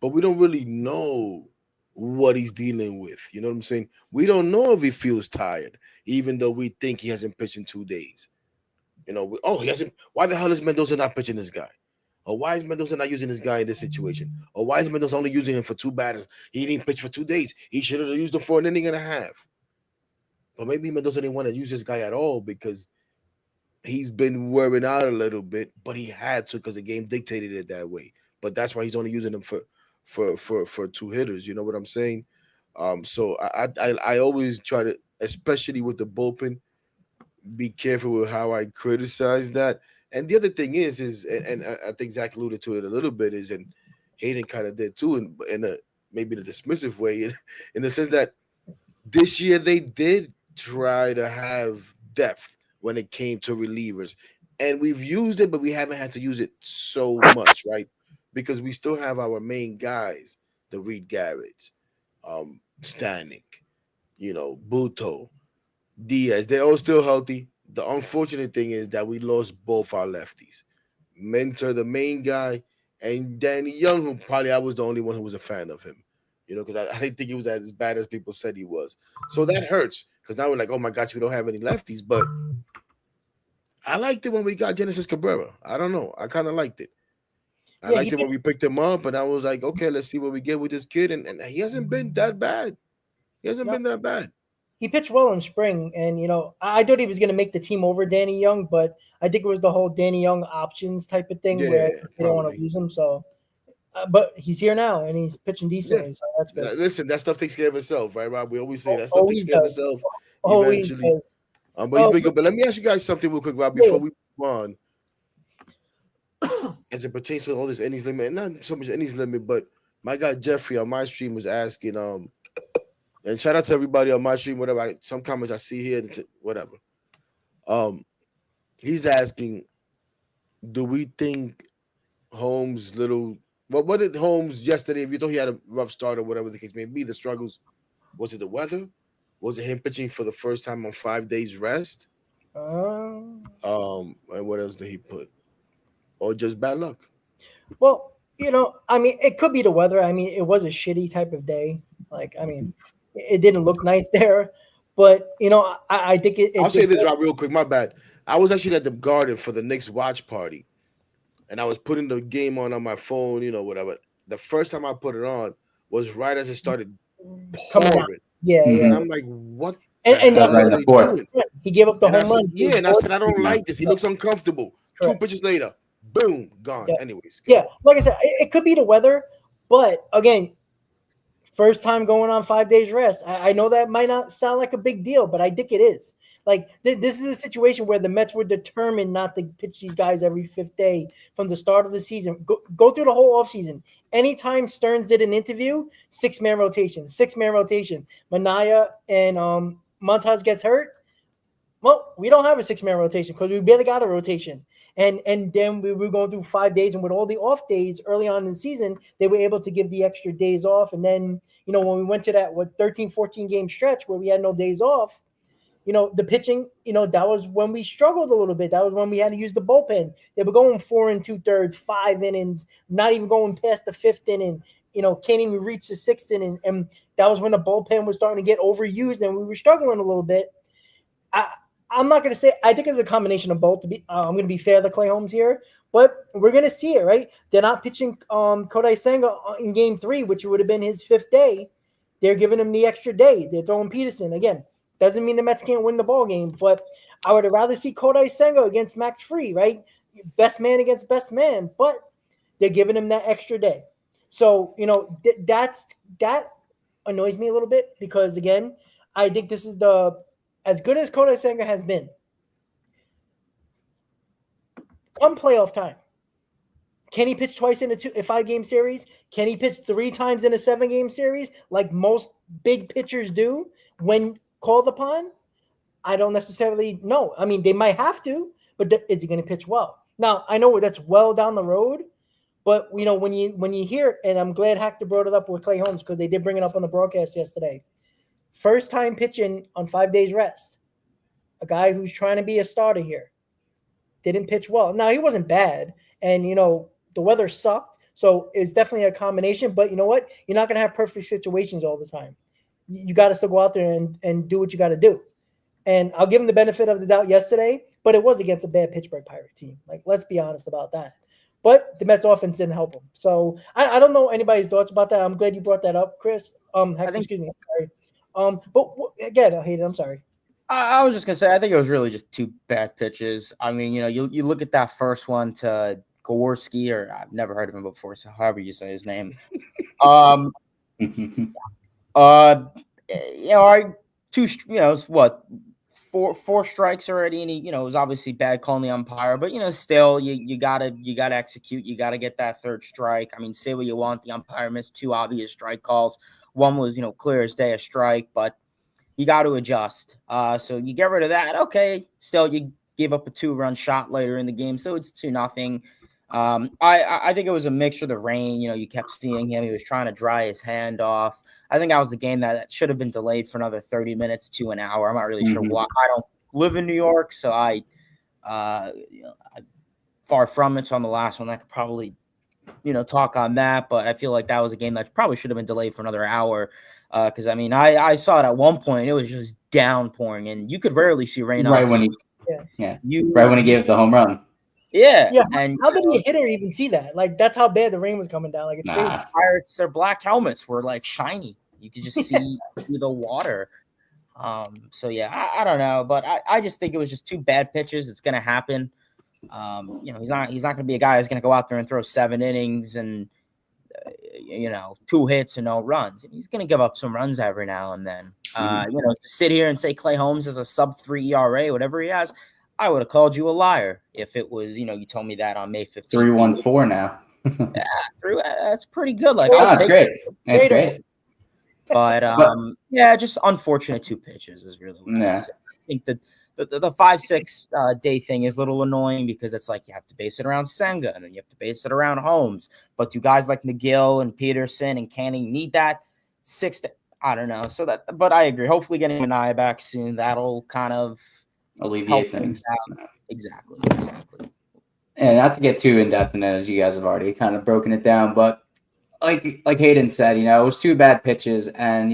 but we don't really know what he's dealing with. You know what I'm saying? We don't know if he feels tired, even though we think he hasn't pitched in 2 days. He hasn't. Why the hell is Mendoza not pitching this guy? Or why is Mendoza not using this guy in this situation? Or why is Mendoza only using him for 2 batters? He didn't pitch for 2 days. He should have used him for an inning and a half. But maybe Mendoza didn't want to use this guy at all because he's been wearing out a little bit, but he had to because the game dictated it that way. But that's why he's only using them for two hitters. You know what I'm saying? So I always try to, especially with the bullpen, be careful with how I criticize that. And the other thing is, and I think Zach alluded to it a little bit, is, and Hayden kind of did too, in a maybe the dismissive way, in the sense that this year they did try to have depth when it came to relievers, and we've used it, but we haven't had to use it so much, right? Because we still have our main guys, the Reed Garretts, Stanek, Buto, Diaz. They're all still healthy. The unfortunate thing is that we lost both our lefties, Mentor, the main guy, and Danny Young, who probably I was the only one who was a fan of him, because I didn't think he was as bad as people said he was. So that hurts because now we're like, oh my gosh, we don't have any lefties. But I liked it when we got Genesis Cabrera. I don't know. I kind of liked it. I liked it when we picked him up, and I was like, okay, let's see what we get with this kid. And he hasn't been that bad. He hasn't been that bad. He pitched well in spring, and I thought he was going to make the team over Danny Young, but I think it was the whole Danny Young options type of thing where they don't want to use him. So, but he's here now, and he's pitching decently. Yeah. So that's good. Listen, that stuff takes care of itself, right, Rob? We always say that stuff takes care of itself eventually. But he's been good. But let me ask you guys something real quick, Rob, before we move on. As it pertains to all this innings limit, and not so much innings limit, but my guy Jeffrey on my stream was asking, and shout out to everybody on my stream, whatever. Some comments I see here, whatever. He's asking, do we think Holmes' what did Holmes yesterday? If you thought he had a rough start or whatever the case may be, the struggles, was it the weather? Was it him pitching for the first time on 5 days rest? And what else did he put? Or just bad luck? Well, it could be the weather. I mean, it was a shitty type of day. It didn't look nice there. But, I think I'll say this, Rob, real quick. My bad. I was actually at the Garden for the Knicks watch party. And I was putting the game on my phone, whatever. The first time I put it on was right as it started pouring. Yeah, yeah. And I'm like, what? And that's right, the fourth. He gave up the home run. Yeah, and I said, I don't like this. He looks uncomfortable. Correct. 2 pitches later, boom, gone. Yeah. Anyways. Yeah, like I said, it could be the weather. But, again, first time going on 5 days rest. I know that might not sound like a big deal, but I think it is. Like, this is a situation where the Mets were determined not to pitch these guys every fifth day from the start of the season. Go through the whole offseason. Anytime Stearns did an interview, 6-man rotation. Manaea and Montas gets hurt. Well, we don't have a 6-man rotation because we barely got a rotation. And then we were going through 5 days, and with all the off days early on in the season, they were able to give the extra days off. And then, when we went to that 13, 14 game stretch where we had no days off, the pitching, that was when we struggled a little bit. That was when we had to use the bullpen. They were going 4 2/3, 5 innings, not even going past the 5th inning. Can't even reach the 6th inning. And that was when the bullpen was starting to get overused, and we were struggling a little bit. I'm not going to say – I think it's a combination of both. I'm going to be fair to Clay Holmes here, but we're going to see it, right? They're not pitching Kodai Senga in Game 3, which would have been his 5th day. They're giving him the extra day. They're throwing Peterson. Again, doesn't mean the Mets can't win the ball game, but I would have rather see Kodai Senga against Max Fried, right? Best man against best man, but they're giving him that extra day. So, that annoys me a little bit because, again, I think this is as good as Kodai Senga has been, come playoff time, can he pitch twice in a 5-game series? Can he pitch 3 times in a 7-game series like most big pitchers do when called upon? I don't necessarily know. I mean, they might have to, but is he going to pitch well? Now, I know that's well down the road, but when you hear, and I'm glad Hector brought it up with Clay Holmes because they did bring it up on the broadcast yesterday. First time pitching on 5 days rest. a guy who's trying to be a starter here. Didn't pitch well. Now, he wasn't bad, and, the weather sucked, so it's definitely a combination, but you know what? You're not going to have perfect situations all the time. You got to still go out there and do what you got to do. And I'll give him the benefit of the doubt yesterday, but it was against a bad Pittsburgh Pirate team. Like, let's be honest about that. But the Mets offense didn't help him. So I don't know anybody's thoughts about that. I'm glad you brought that up, Chris. Hector, excuse me. I'm sorry. Again, I hate it. I'm sorry. I was just gonna say, I think it was really just two bad pitches. I mean, you look at that first one to Gaworski, or I've never heard of him before, so however you say his name. I what, four strikes already, and it was obviously bad calling the umpire, but still you gotta execute. You gotta get that third strike. I mean, say what you want, the umpire missed two obvious strike calls. One was clear as day a strike, but you got to adjust. So you get rid of that. Okay, still you gave up a 2-run shot later in the game, so it's 2-0. I think it was a mixture of the rain. You kept seeing him. He was trying to dry his hand off. I think that was the game that should have been delayed for another 30 minutes to an hour. I'm not really sure why. I don't live in New York, so I'm far from it. So on the last one, I could probably, talk on that. But I feel like that was a game that probably should have been delayed for another hour. Because I saw it at one point. It was just downpouring, and you could rarely see rain right on when TV. Right when he gave the home run. Yeah. And how did the hitter even see that? Like, that's how bad the rain was coming down. Like, it's crazy. Pirates, their black helmets were like shiny. You could just see the water. So yeah, I don't know, but I just think it was just two bad pitches. It's gonna happen. He's not gonna be a guy who's gonna go out there and throw 7 innings and 2 hits and no runs. And he's gonna give up some runs every now and then. To sit here and say Clay Holmes has a sub-3 ERA, whatever he has, I would have called you a liar if it was, you told me that on May 15th. 3.14 now. Yeah, that's pretty good. Like, that's great. That's great. But just unfortunate 2 pitches is really what I think that the 5-6 day thing is a little annoying because it's like you have to base it around Senga and then you have to base it around Holmes. But do guys like McGill and Peterson and Canning need that 6 to, I don't know. But I agree. Hopefully getting Manaea back soon, that'll kind of alleviate things. Exactly. And not to get too in depth in it, as you guys have already kind of broken it down, but like Hayden said, it was 2 bad pitches, and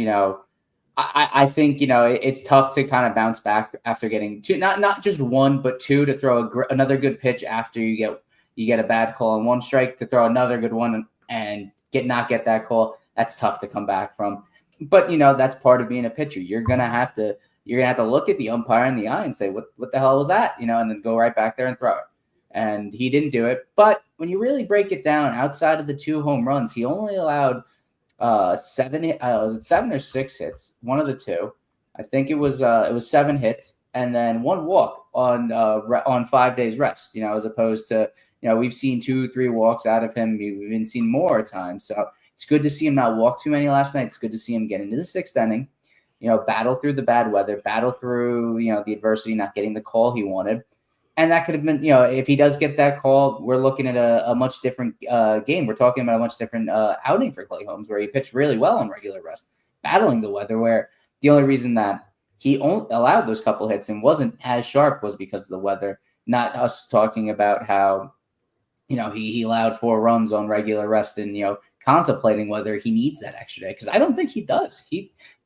I think it's tough to kind of bounce back after getting 2, not just 1 but 2, to throw another good pitch after you get a bad call on 1 strike, to throw another good one and not get that call. That's tough to come back from. But that's part of being a pitcher. You're gonna have to look at the umpire in the eye and say, what the hell was that? And then go right back there and throw it. And he didn't do it. But when you really break it down, outside of the 2 home runs, he only allowed 7 was it 7 or 6 hits? One of the 2. I think it was 7 hits and then 1 walk on 5 days rest. As opposed to we've seen 2-3 walks out of him. We've even seen more at times. So it's good to see him not walk too many last night. It's good to see him get into the 6th inning. Battle through the bad weather, battle through the adversity, not getting the call he wanted. And that could have been, if he does get that call, we're looking at a much different game. We're talking about a much different outing for Clay Holmes, where he pitched really well on regular rest, battling the weather, where the only reason that he only allowed those couple hits and wasn't as sharp was because of the weather, not us talking about how, he allowed 4 runs on regular rest and, contemplating whether he needs that extra day. Because I don't think he does.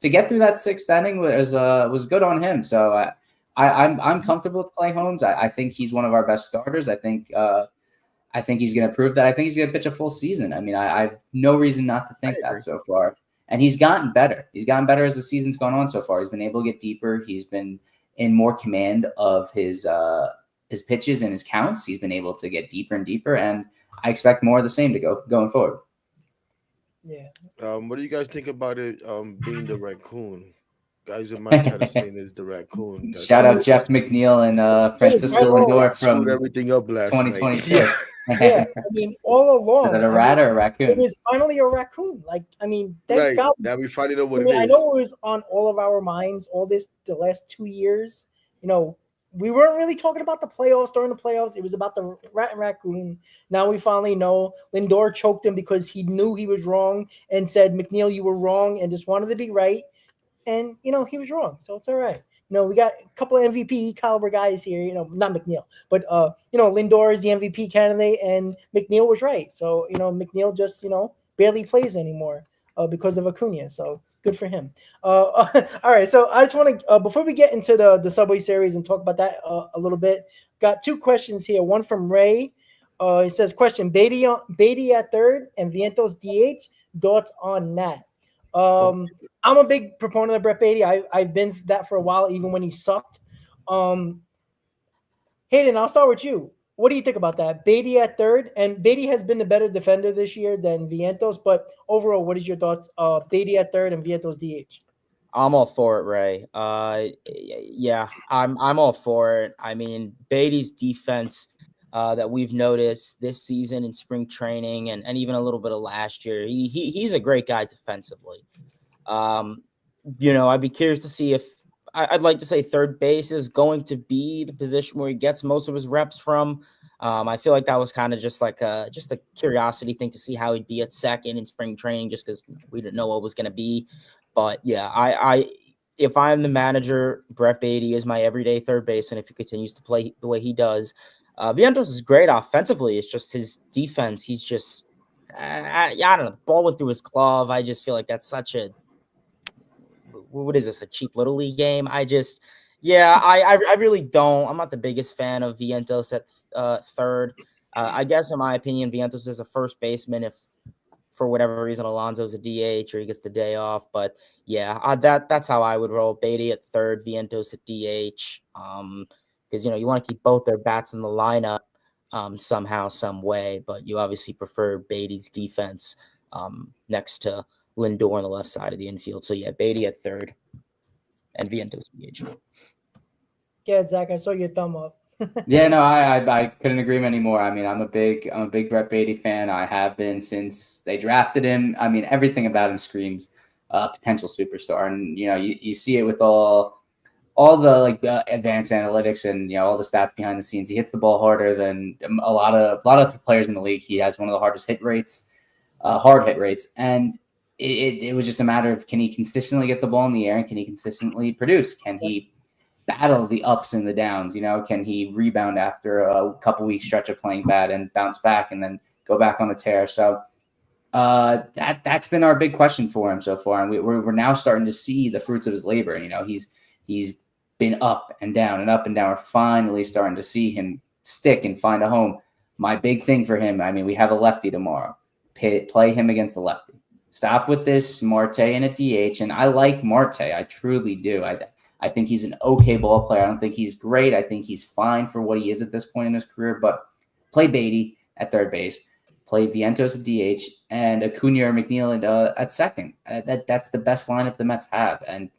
To get through that 6th inning was good on him. So I'm comfortable with Clay Holmes. I think he's one of our best starters. I think he's going to prove that. I think he's going to pitch a full season. I mean, I have no reason not to think that so far. And he's gotten better. He's gotten better as the season's gone on so far. He's been able to get deeper. He's been in more command of his pitches and his counts. He's been able to get deeper and deeper, and I expect more of the same to going forward. Yeah. What do you guys think about it being the raccoon? Guys in my chat are saying it's the raccoon. Shout out Jeff McNeil and Francisco Lindor from everything up last 2022. Yeah, I mean, all along. Is that a rat or a raccoon? It was finally a raccoon. Like, I mean, thank God. Now we finally know what it is. I know it was on all of our minds the last 2 years. We weren't really talking about the playoffs during the playoffs. It was about the rat and raccoon. Now we finally know. Lindor choked him because he knew he was wrong and said, McNeil, you were wrong, and just wanted to be right. And, he was wrong. So it's all right. we got a couple of MVP caliber guys here. Not McNeil, but Lindor is the MVP candidate, and McNeil was right. So McNeil just barely plays anymore because of Acuna. So good for him. All right, so I just want to before we get into the Subway Series and talk about that a little bit, got two questions here. One from Ray. It says, question, Beatty at third and Vientos DH. Thoughts on that? I'm a big proponent of Brett Beatty. I've been that for a while, even when he sucked. Hayden, I'll start with you. What do you think about that? Beatty at third, and Beatty has been the better defender this year than Vientos. But overall, what is your thoughts? Beatty at third and Vientos DH. I'm all for it, Ray. Yeah, I'm all for it. I mean, Beatty's defense that we've noticed this season in spring training and even a little bit of last year, he's a great guy defensively. I'd be curious to see if I'd like to say third base is going to be the position where he gets most of his reps from. I feel like that was kind of just a curiosity thing to see how he'd be at second in spring training, just because we didn't know what was going to be. But yeah, I if I'm the manager, Brett Beatty is my everyday third baseman if he continues to play the way he does. Vientos is great offensively. It's just his defense. He's just, I don't know. The ball went through his glove. I just feel like that's such a, what is this, a cheap little league game? I really don't. I'm not the biggest fan of Vientos at third. I guess in my opinion, Vientos is a first baseman if for whatever reason Alonso's a DH or he gets the day off. But yeah, that's how I would roll. Beatty at third, Vientos at DH. Because you want to keep both their bats in the lineup somehow, some way, but you obviously prefer Beatty's defense next to Lindor on the left side of the infield. So yeah, Beatty at third and Vientos DH. Yeah, Zach, I saw your thumb up. Yeah, no, I couldn't agree anymore. I mean, I'm a big Brett Beatty fan. I have been since they drafted him. I mean, everything about him screams potential superstar, and you see it with all the advanced analytics and all the stats behind the scenes. He hits the ball harder than a lot of players in the league. He has one of the hardest hit rates, hard hit rates, and it was just a matter of, can he consistently get the ball in the air and can he consistently produce? Can he battle the ups and the downs? Can he rebound after a couple weeks stretch of playing bad and bounce back and then go back on the tear? So that's been our big question for him so far, and we're now starting to see the fruits of his labor. He's been up and down and up and down. We're finally starting to see him stick and find a home. My big thing for him, I mean, we have a lefty tomorrow. Play him against the lefty. Stop with this Marte and a DH. And I like Marte. I truly do. I think he's an okay ball player. I don't think he's great. I think he's fine for what he is at this point in his career. But play Beatty at third base. Play Vientos at DH. And Acuna or McNeil at second. That's the best lineup the Mets have. And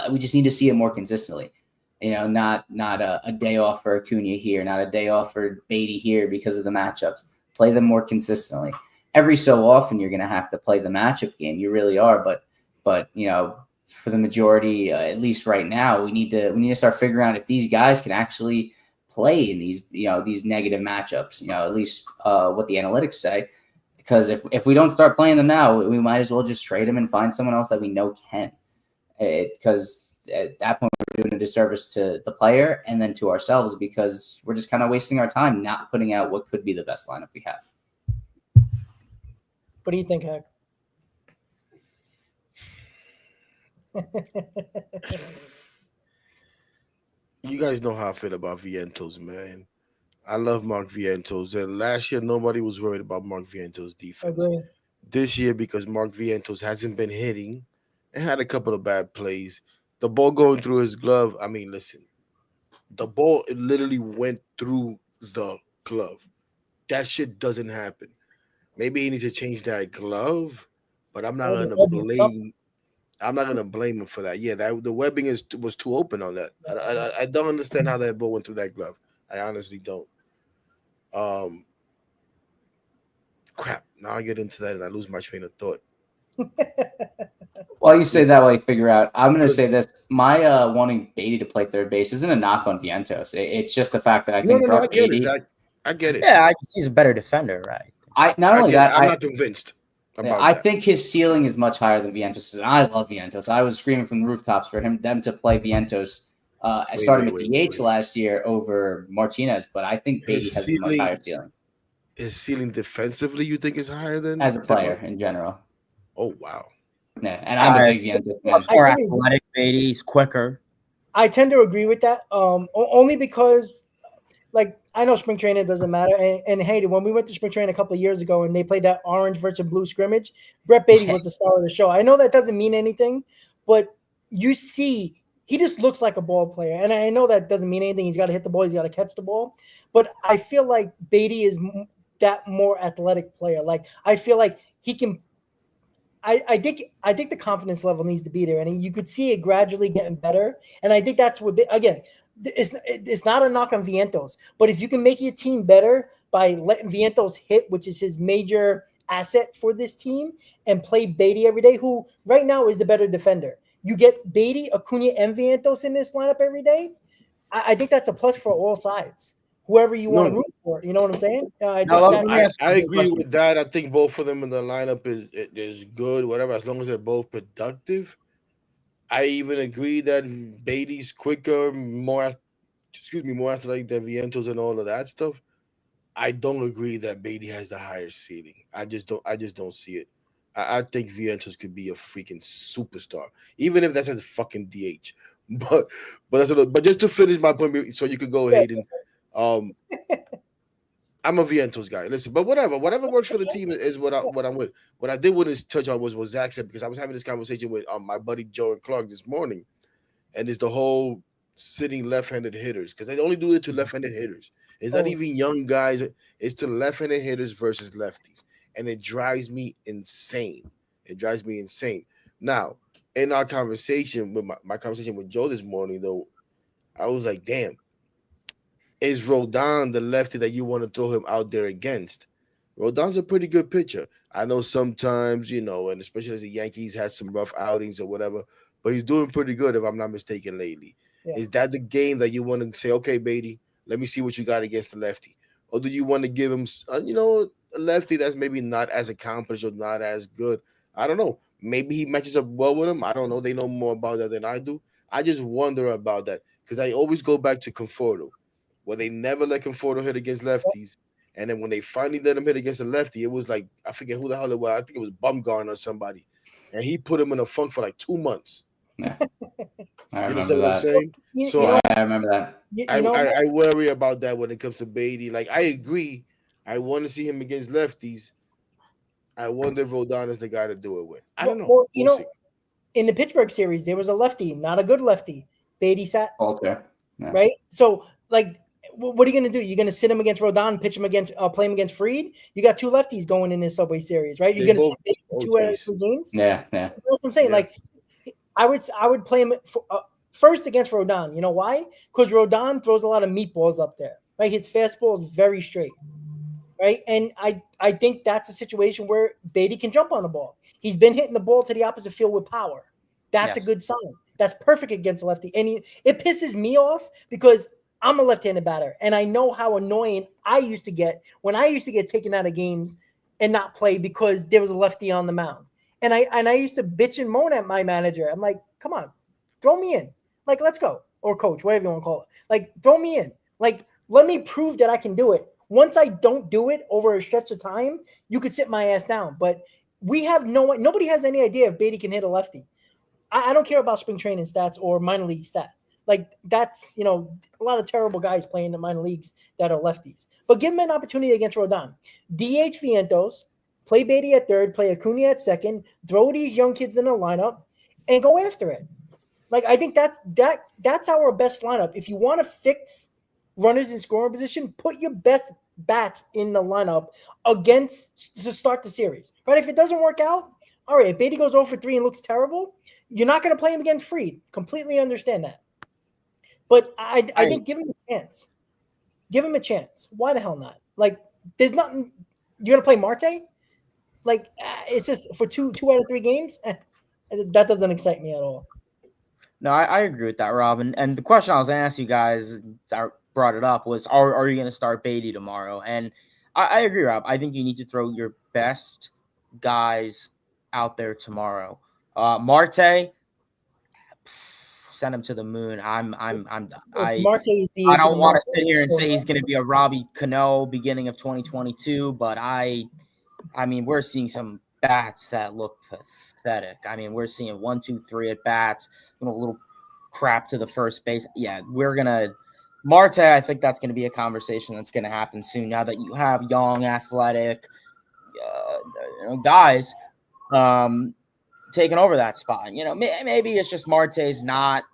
we just need to see it more consistently. Not a day off for Acuna here, not a day off for Beatty here because of the matchups. Play them more consistently. Every so often, you're going to have to play the matchup game. You really are. But for the majority, at least right now, we need to start figuring out if these guys can actually play in these negative matchups. At least what the analytics say. Because if we don't start playing them now, we might as well just trade them and find someone else that we know can. Because at that point we're doing a disservice to the player and then to ourselves, because we're just kind of wasting our time not putting out what could be the best lineup we have. What do you think, Hector? You guys know how I feel about Vientos, man. I love Mark Vientos, and last year nobody was worried about Mark Vientos' defense. Agree. This year, because Mark Vientos hasn't been hitting and had a couple of bad plays, the ball going through his glove. I mean, listen, the ball it literally went through the glove. That shit doesn't happen. Maybe he needs to change that glove, but I'm not gonna blame. I'm not gonna blame him for that. Yeah, the webbing was too open on that. I don't understand how that ball went through that glove. I honestly don't. Crap. Now I get into that and I lose my train of thought. While you say that, while you figure out, I'm going to say this. My wanting Beatty to play third base isn't a knock on Vientos. It's just the fact that I think I get it. I get it. Yeah, I just he's a better defender, right? I'm not convinced. about I that. think his ceiling is much higher than Vientos. And I love Vientos. I was screaming from the rooftops for them to play Vientos. I started with DH last year over Martinez, but I think Beatty has a much higher ceiling. His ceiling defensively, you think, is higher than as a player in general? Oh wow! Yeah, and I'm a big Vientos fan. More athletic, Beatty. He's quicker. I tend to agree with that. Only because, like, I know spring training doesn't matter. And hey, when we went to spring training a couple of years ago and they played that orange versus blue scrimmage, Brett Beatty was the star of the show. I know that doesn't mean anything, but you see, he just looks like a ball player. And I know that doesn't mean anything. He's got to hit the ball. He's got to catch the ball. But I feel like Beatty is that more athletic player. Like, I feel like he can. I think the confidence level needs to be there, and you could see it gradually getting better. And I think that's what, again, it's not a knock on Vientos, but if you can make your team better by letting Vientos hit, which is his major asset for this team, and play Beatty every day, who right now is the better defender. You get Beatty, Acuna, and Vientos in this lineup every day. I think that's a plus for all sides. Whoever you want to root for, you know what I'm saying? I agree with that. I think both of them in the lineup is good, whatever, as long as they're both productive. I even agree that Beatty's quicker, more athletic than Vientos and all of that stuff. I don't agree that Beatty has the higher ceiling. I just don't see it. I think Vientos could be a freaking superstar, even if that's a fucking DH. But just to finish my point, so you could go, Hayden. I'm a Vientos guy. Listen, but whatever works for the team is what I'm with. What I did want to touch on was what Zach said, because I was having this conversation with my buddy Joe and Clark this morning, and it's the whole sitting left-handed hitters, because they only do it to left-handed hitters. It's not even young guys. It's to left-handed hitters versus lefties, and it drives me insane. Now, in our conversation with my conversation with Joe this morning, though, I was like, damn. Is Rodon the lefty that you want to throw him out there against? Rodon's a pretty good pitcher. I know sometimes, and especially as the Yankees had some rough outings or whatever, but he's doing pretty good if I'm not mistaken lately. Yeah. Is that the game that you want to say, okay, Beatty, let me see what you got against the lefty? Or do you want to give him, a lefty that's maybe not as accomplished or not as good? I don't know. Maybe he matches up well with him. I don't know. They know more about that than I do. I just wonder about that, because I always go back to Conforto, where they never let Conforto hit against lefties. And then when they finally let him hit against a lefty, it was like, I forget who the hell it was. I think it was Bumgarner or somebody. And he put him in a funk for like 2 months. Yeah. I remember that. I remember that. I worry about that when it comes to Beatty. Like, I agree. I want to see him against lefties. I wonder if Rodon is the guy to do it with. I don't know. Well, we'll see. In the Pittsburgh series, there was a lefty, not a good lefty. Beatty sat. Okay. Yeah. Right? So, like, what are you going to do? You're going to sit him against Rodon, pitch him against, play him against Fried? You got two lefties going in this Subway Series, right? You're going to sit him 2 out of 3 games? Yeah. That's what I'm saying. Yeah. Like, I would play him first against Rodon. You know why? Because Rodon throws a lot of meatballs up there, right? His fastball is very straight, right? And I think that's a situation where Beatty can jump on the ball. He's been hitting the ball to the opposite field with power. That's a good sign. That's perfect against a lefty. And it pisses me off because I'm a left-handed batter, and I know how annoying I used to get when I used to get taken out of games and not play because there was a lefty on the mound. And I used to bitch and moan at my manager. I'm like, come on, throw me in. Like, let's go. Or coach, whatever you want to call it. Like, throw me in. Like, let me prove that I can do it. Once I don't do it over a stretch of time, you could sit my ass down. But nobody has any idea if Beatty can hit a lefty. I don't care about spring training stats or minor league stats. Like, that's, a lot of terrible guys playing in the minor leagues that are lefties. But give him an opportunity against Rodon. DH Vientos, play Beatty at third, play Acuna at second, throw these young kids in the lineup, and go after it. Like, I think that's our best lineup. If you want to fix runners in scoring position, put your best bats in the lineup to start the series. Right? If it doesn't work out, all right, if Beatty goes 0 for 3 and looks terrible, you're not going to play him against Fried. Completely understand that. But I think give him a chance. Give him a chance. Why the hell not? Like, there's nothing. You're going to play Marte? Like, it's just for two out of 3 games? That doesn't excite me at all. No, I agree with that, Rob. And the question I was going to ask you guys, I brought it up, was are you going to start Beatty tomorrow? And I agree, Rob. I think you need to throw your best guys out there tomorrow. Marte, send him to the moon. I Marte is I DH of the don't want month. to sit here and say he's going to be a Robbie Cano beginning of 2022, but I mean, we're seeing some bats that look pathetic. I mean, we're seeing 1, 2, 3 at bats, a little crap to the first base. Yeah, we're gonna Marte. I think that's going to be a conversation that's going to happen soon. Now that you have young, athletic guys taking over that spot, maybe it's just Marte's not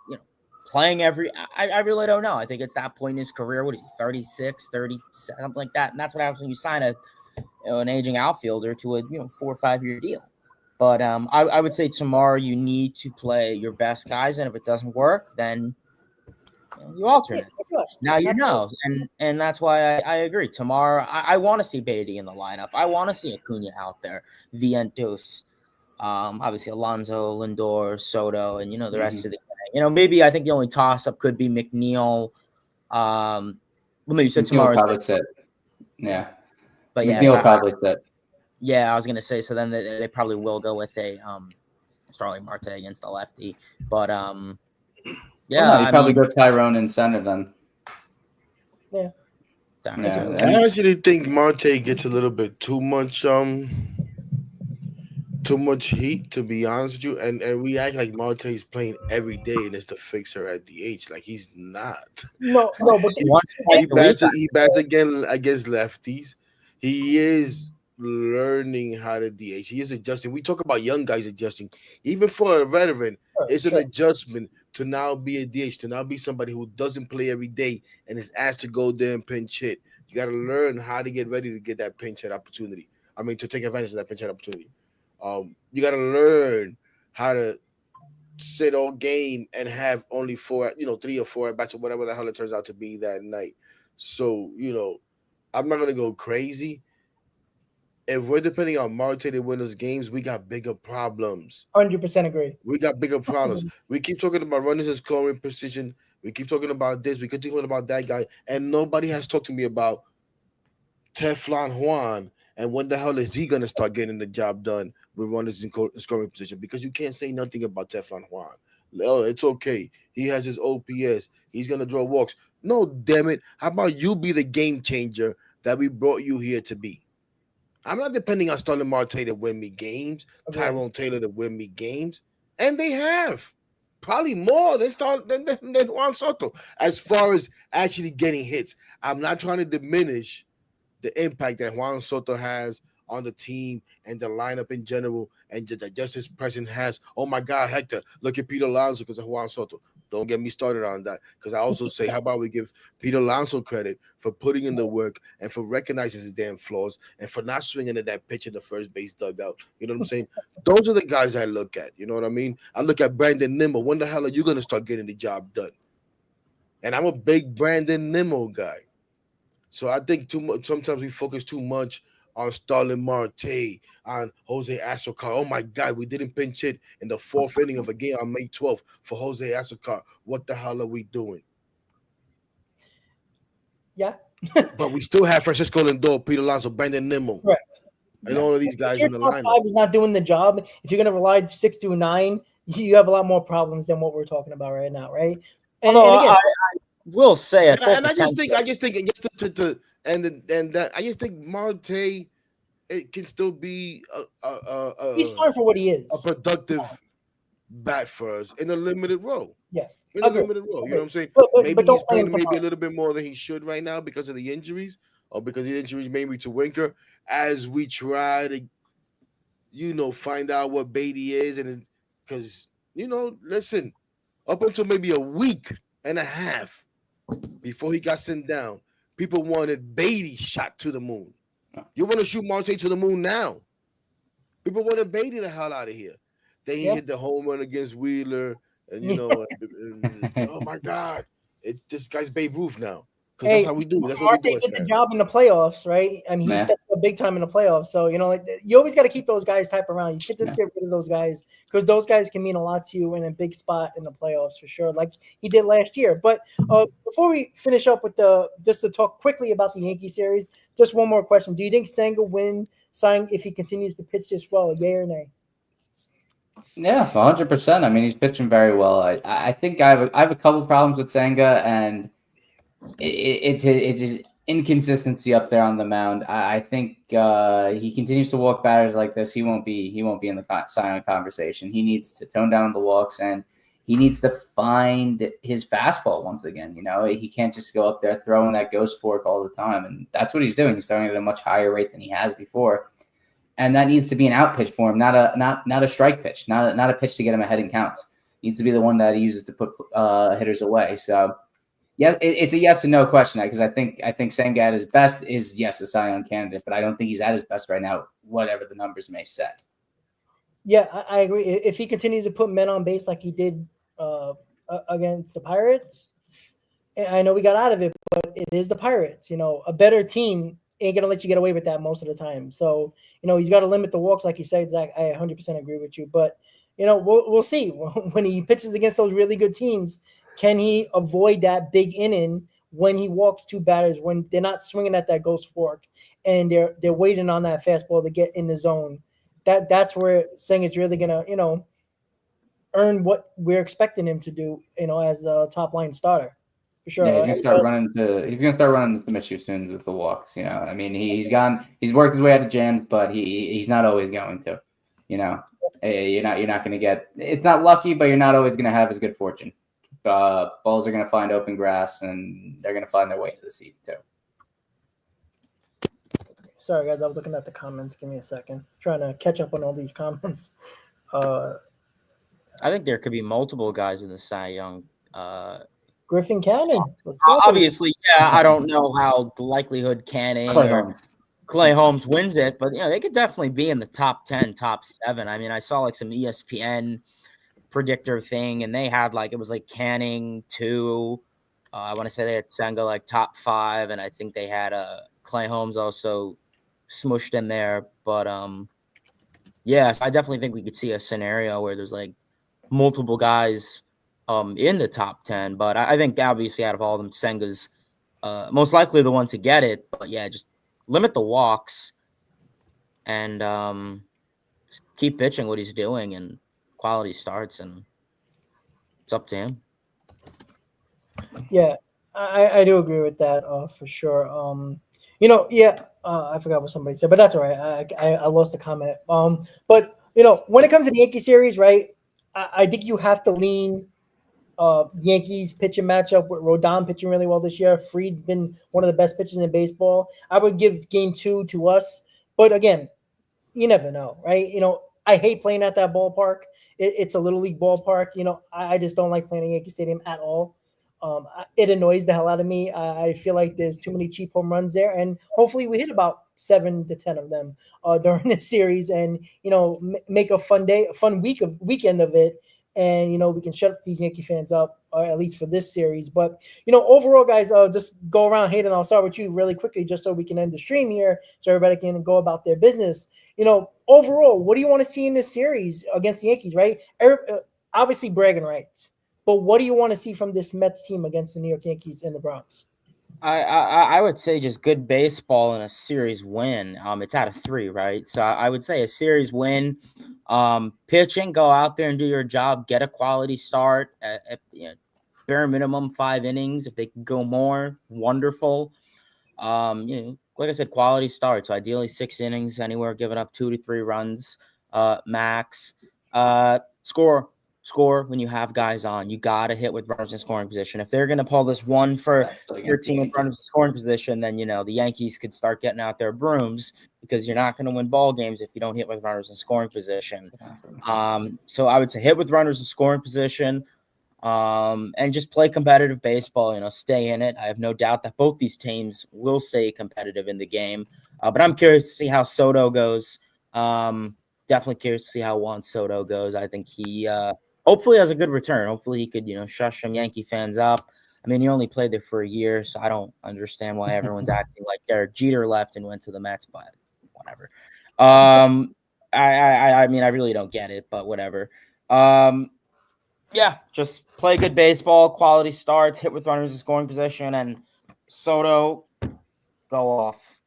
playing every. I really don't know. I think it's that point in his career. What is he, 36, 30, something like that? And that's what happens when you sign an aging outfielder to a 4 or 5 year deal. But I would say tomorrow you need to play your best guys, and if it doesn't work, then you alternate. Now you know, and that's why I agree. Tomorrow, I want to see Beatty in the lineup. I want to see Acuna out there, Vientos, obviously Alonso, Lindor, Soto, and the rest of the gang. Maybe I think the only toss up could be McNeil. Well, maybe you said tomorrow. Probably sit. Yeah, but McNeil probably sit. Yeah, I was gonna say. So then they probably will go with a Starling Marte against the lefty. But you probably go Tyrone in center then. Yeah. I actually think Marte gets a little bit too much heat, to be honest with you. And we act like Marte is playing every day and is the fixer at DH. Like he's not. No, but he bats again against lefties. He is learning how to DH. He is adjusting. We talk about young guys adjusting. Even for a veteran, it's an adjustment to now be a DH, to now be somebody who doesn't play every day and is asked to go there and pinch hit. You got to learn how to get ready to get that pinch hit opportunity. I mean, to take advantage of that pinch hit opportunity. You got to learn how to sit all game and have only 3 or 4 at bats or whatever the hell it turns out to be that night. So, I'm not going to go crazy. If we're depending on Marte to win those games, we got bigger problems. 100% agree. We got bigger problems. We keep talking about runners and scoring precision. We keep talking about this. We keep talking about that guy. And nobody has talked to me about Teflon Juan and when the hell is he going to start getting the job done with runners in scoring position? Because you can't say nothing about Teflon Juan. Oh, it's okay. He has his OPS. He's going to draw walks. No, damn it. How about you be the game changer that we brought you here to be? I'm not depending on Starling Marte to win me games, Tyrone Taylor to win me games, and they have probably more than Juan Soto as far as actually getting hits. I'm not trying to diminish the impact that Juan Soto has on the team and the lineup in general, and just his presence has. Oh my God, Hector, look at Peter Alonso because of Juan Soto. Don't get me started on that, because I also say, how about we give Peter Alonso credit for putting in the work and for recognizing his damn flaws and for not swinging at that pitch in the first base dugout. You know what I'm saying? Those are the guys I look at. You know what I mean? I look at Brandon Nimmo. When the hell are you going to start getting the job done? And I'm a big Brandon Nimmo guy. So I think too much. Sometimes we focus too much on Starling Marte, on Jose Azocar. Oh my God, we didn't pinch hit in the 4th inning of a game on May 12th for Jose Azocar. What the hell are we doing? Yeah. But we still have Francisco Lindor, Peter Alonso, Brandon Nimmo. Correct. And all of these guys if your in the top lineup. 5 is not doing the job, if you're going to rely 6 to 9, you have a lot more problems than what we're talking about right now, right? And again, I will say, I just think I just think Marte, it can still be he's fine for what he is. A productive bat for us in a limited role. Yes. In a limited role. You know what I'm saying? But maybe he's playing maybe a little bit more than he should right now because of the injuries, or because the injuries maybe to Winker, as we try to, find out what Beatty is. And because, listen, up until maybe a week and a half before he got sent down, people wanted Beatty shot to the moon. You want to shoot Marte to the moon now? People wanted Beatty the hell out of here. Then he hit the home run against Wheeler, and oh my God, this guy's Babe Ruth now. Because that's how we do. That's what we do. Marte get the job in the playoffs, right? I mean, he stepped up big time in the playoffs. So, like you always got to keep those guys type around. You can't just get rid of those guys because those guys can mean a lot to you in a big spot in the playoffs for sure, like he did last year. But before we finish up with just to talk quickly about the Yankee series, just one more question. Do you think Senga win sign if he continues to pitch this well, yay or nay? Yeah, 100%. I mean, he's pitching very well. I think I have a couple problems with Senga, and it's his inconsistency up there on the mound. I think he continues to walk batters like this. He won't be in the silent conversation. He needs to tone down the walks, and he needs to find his fastball once again. He can't just go up there throwing that ghost fork all the time, and that's what he's doing. He's throwing it at a much higher rate than he has before. And that needs to be an out pitch for him, not a strike pitch, not a pitch to get him ahead in counts. It needs to be the one that he uses to put hitters away. So, yeah, it's a yes and no question because I think Senga at his best is yes a Cy Young candidate, but I don't think he's at his best right now, whatever the numbers may say. Yeah, I agree. If he continues to put men on base like he did against the Pirates, and I know we got out of it, but it is the Pirates. A better team ain't gonna let you get away with that most of the time. So he's got to limit the walks, like you said, Zach. I 100% agree with you. But we'll see when he pitches against those really good teams. Can he avoid that big inning when he walks two batters when they're not swinging at that ghost fork and they're waiting on that fastball to get in the zone? That's where Senga's really gonna earn what we're expecting him to do. As the top line starter. For sure. Yeah, he's gonna start running into Mitchell soon with the walks. I mean, he's worked his way out of jams, but he's not always going to. You're not gonna get. It's not lucky, but you're not always gonna have as good fortune. Balls are gonna find open grass, and they're gonna find their way to the seat too. Sorry, guys, I was looking at the comments. Give me a second, trying to catch up on all these comments. I think there could be multiple guys in the Cy Young. Griffin Cannon. Obviously, yeah. I don't know how the likelihood Cannon Clay Holmes wins it, but they could definitely be in the top 10, top 7. I mean, I saw like some ESPN predictor thing, and they had it was like Canning 2. I want to say they had Senga like top 5, and I think they had Clay Holmes also smushed in there. But yeah, I definitely think we could see a scenario where there's like multiple guys in the top 10, but I think obviously out of all of them, Senga's most likely the one to get it. But yeah, just limit the walks and keep pitching what he's doing and quality starts, and it's up to him. Yeah, I do agree with that for sure. I forgot what somebody said, but that's all right. I lost the comment. But when it comes to the Yankee series, right? I think you have to lean Yankees pitching matchup with Rodon pitching really well this year. Fried's been one of the best pitchers in baseball. I would give game 2 to us. But again, you never know, right? I hate playing at that ballpark. It's a little league ballpark. I just don't like playing at Yankee Stadium at all. It annoys the hell out of me. I feel like there's too many cheap home runs there. And hopefully we hit about 7 to 10 of them during this series and, make a fun weekend of it. And, we can shut these Yankee fans up, or at least for this series. But, overall, guys, just go around. Hayden, I'll start with you really quickly just so we can end the stream here so everybody can go about their business. Overall, what do you want to see in this series against the Yankees, right? Obviously, bragging rights. But what do you want to see from this Mets team against the New York Yankees and the Bronx? I would say just good baseball and a series win. It's out of 3, right? So I would say a series win. Pitching, go out there and do your job. Get a quality start at bare minimum 5 innings. If they can go more, wonderful. Like I said, quality start. So ideally 6 innings, anywhere giving up 2 to 3 runs max. Score when you have guys on. You got to hit with runners in scoring position. If they're going to pull this 1 for 13 with runners in scoring position, then, the Yankees could start getting out their brooms because you're not going to win ball games if you don't hit with runners in scoring position. So I would say hit with runners in scoring position and just play competitive baseball, stay in it. I have no doubt that both these teams will stay competitive in the game. But I'm curious to see how Soto goes. Definitely curious to see how Juan Soto goes. I think he hopefully has a good return. Hopefully he could, shush some Yankee fans up. I mean, he only played there for a year, so I don't understand why everyone's acting like Derek Jeter left and went to the Mets. But whatever. I mean, I really don't get it, but whatever. Yeah, just play good baseball, quality starts, hit with runners in scoring position, and Soto go off.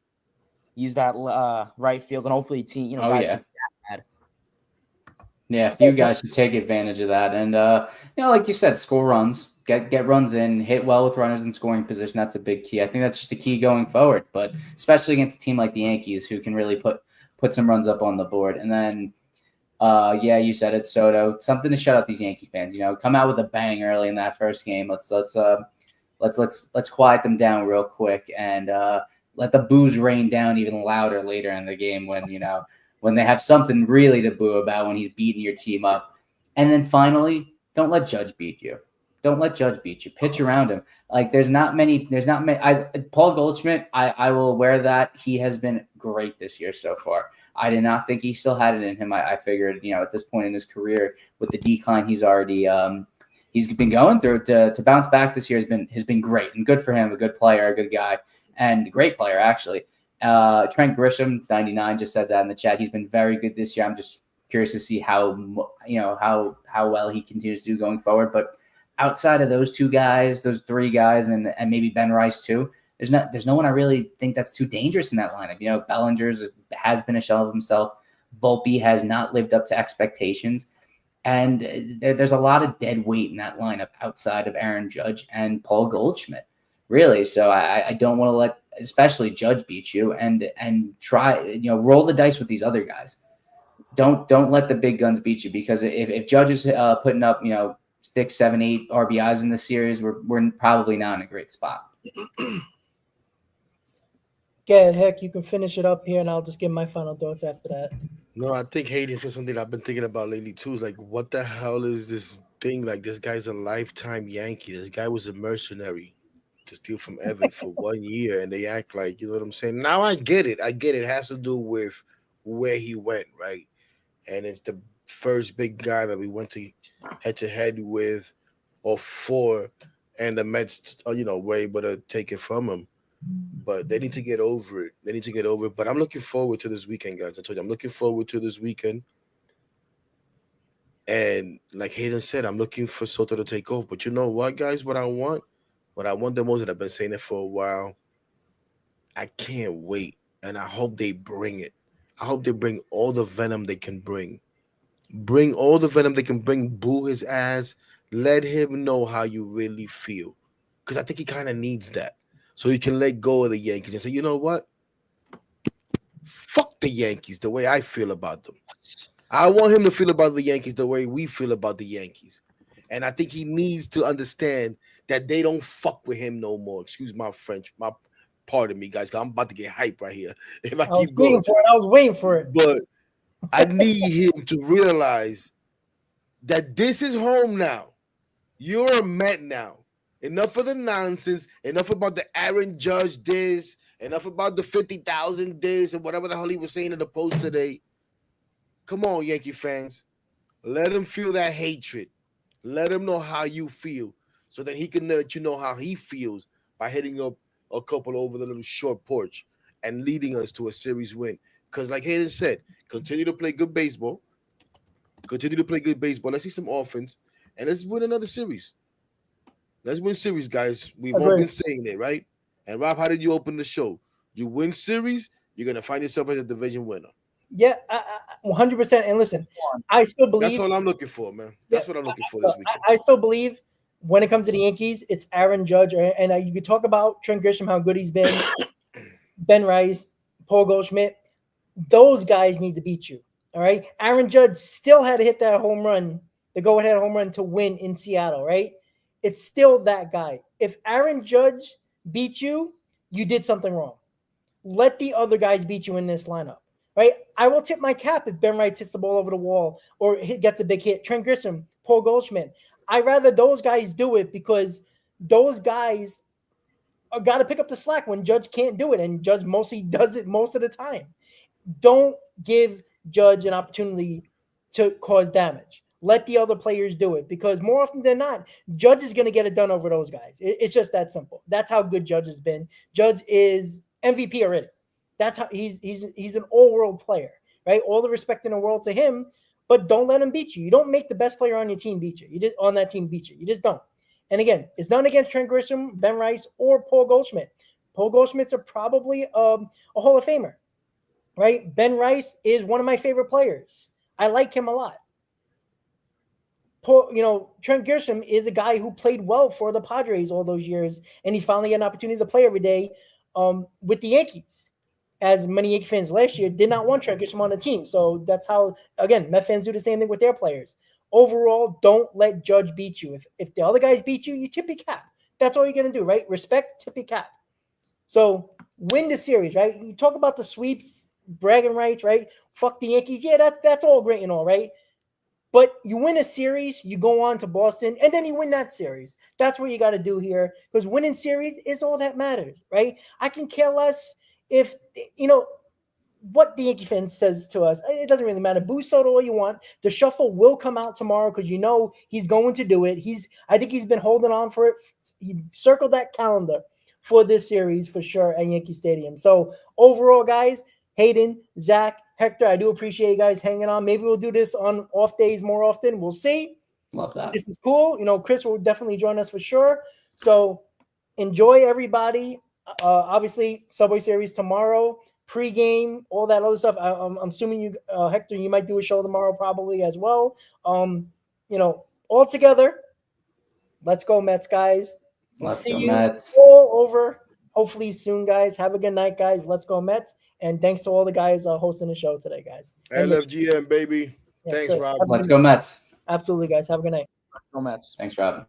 Use that right field, and hopefully, guys get sad. Yeah, you guys should take advantage of that, and like you said, score runs, get runs in, hit well with runners in scoring position. That's a big key. I think that's just a key going forward, but especially against a team like the Yankees, who can really put some runs up on the board. And then, you said it, Soto. Something to shut up these Yankee fans. Come out with a bang early in that first game. Let's quiet them down real quick and let the boos rain down even louder later in the game when they have something really to boo about, when he's beating your team up. And then finally, don't let Judge beat you. Don't let Judge beat you. Pitch around him. Like there's not many. Paul Goldschmidt, I will wear that. He has been great this year so far. I did not think he still had it in him. I figured, at this point in his career, with the decline he's already he's been going through, to bounce back this year has been great and good for him. A good player, a good guy, and a great player actually. Trent Grisham 99 just said that in the chat. He's been very good this year. I'm just curious to see how well he continues to do going forward. But outside of those two guys, those three guys, and maybe Ben Rice too, there's no one I really think that's too dangerous in that lineup. Bellinger has been a shell of himself. Volpe has not lived up to expectations. And there's a lot of dead weight in that lineup outside of Aaron Judge and Paul Goldschmidt, really. So I don't want to let, especially Judge, beat you, and try, roll the dice with these other guys. Don't let the big guns beat you, because if Judge is putting up 6, 7, 8 RBIs in the series, we're probably not in a great spot. Yeah, heck, you can finish it up here, and I'll just give my final thoughts after that. No, I think Hayden said something I've been thinking about lately too. Is like, what the hell is this thing? Like, this guy's a lifetime Yankee. This guy was a mercenary to steal from Evan for 1 year, and they act like, you know what I'm saying? Now I get it. It has to do with where he went, right? And it's the first big guy that we went to head with or for, and the Mets, were able to take it from him. But they need to get over it. But I'm looking forward to this weekend, guys. I told you, I'm looking forward to this weekend. And like Hayden said, I'm looking for Soto to take off. But you know what, guys? What I want the most, and I've been saying it for a while, I can't wait. And I hope they bring it. I hope they bring all the venom they can bring. Bring all the venom they can bring. Boo his ass. Let him know how you really feel. Because I think he kind of needs that. So he can let go of the Yankees and say, you know what? Fuck the Yankees the way I feel about them. I want him to feel about the Yankees the way we feel about the Yankees. And I think he needs to understand that they don't fuck with him no more. Excuse my French. Pardon me, guys, 'cause I'm about to get hype right here. If I keep going. I was waiting for it. But I need him to realize that this is home now. You're a Met now. Enough of the nonsense. Enough about the Aaron Judge this. Enough about the 50,000 this and whatever the hell he was saying in the post today. Come on, Yankee fans. Let him feel that hatred. Let him know how you feel, so that he can let you know how he feels by hitting up a couple over the little short porch and leading us to a series win. Because like Hayden said, continue to play good baseball. Let's see some offense, and let's win another series. Let's win series, guys. We've all been saying it, right? And Rob, how did you open the show? You win series, you're going to find yourself as a division winner. Yeah, 100%. And listen, I still believe. That's all I'm looking for, man. That's what I'm looking for this weekend. I still believe when it comes to the Yankees, it's Aaron Judge. And you could talk about Trent Grisham, how good he's been, Ben Rice, Paul Goldschmidt. Those guys need to beat you, all right? Aaron Judge still had to hit that home run, the go-ahead home run to win in Seattle, right? It's still that guy. If Aaron Judge beat you, you did something wrong. Let the other guys beat you in this lineup, right? I will tip my cap if Ben Rice hits the ball over the wall or gets a big hit. Trent Grisham, Paul Goldschmidt. I'd rather those guys do it, because those guys are got to pick up the slack when Judge can't do it, and Judge mostly does it most of the time. Don't give Judge an opportunity to cause damage. Let the other players do it, because more often than not, Judge is going to get it done over those guys. It's just that simple. That's how good Judge has been. Judge is MVP already. That's how he's an all-world player, right? All the respect in the world to him, but don't let him beat you. You don't make the best player on your team beat you. You just on that team beat you. You just don't. And again, it's not against Trent Grisham, Ben Rice, or Paul Goldschmidt. Paul Goldschmidt's probably a Hall of Famer, right? Ben Rice is one of my favorite players. I like him a lot. Trent Grisham is a guy who played well for the Padres all those years, and he's finally got an opportunity to play every day with the Yankees. As many Yankee fans last year did not want Trent Grisham on the team. So that's how, again, Met fans do the same thing with their players. Overall, don't let Judge beat you. If the other guys beat you, you tip your cap. That's all you're going to do, right? Respect, tip your cap. So win the series, right? You talk about the sweeps, bragging rights, right? Fuck the Yankees. Yeah, that's all great and all, right? But you win a series, you go on to Boston, and then you win that series. That's what you got to do here, because winning series is all that matters, right? I can care less if, what the Yankee fan says to us. It doesn't really matter. Boo Soto all you want. The shuffle will come out tomorrow because he's going to do it. I think he's been holding on for it. He circled that calendar for this series for sure at Yankee Stadium. So overall, guys, Hayden, Zach, Hector, I do appreciate you guys hanging on. Maybe we'll do this on off days more often. We'll see. Love that. This is cool. Chris will definitely join us for sure. So enjoy, everybody. Obviously, Subway Series tomorrow, pregame, all that other stuff. I'm assuming you, Hector, you might do a show tomorrow probably as well. All together, let's go Mets, guys. We'll see you Mets. all over hopefully soon, guys. Have a good night, guys. Let's go Mets. And thanks to all the guys hosting the show today, guys. LFGM, baby. Yes, Thanks, sir. Rob. Let's go Mets. Absolutely, guys. Have a good night. Let's go Mets. Thanks, Rob.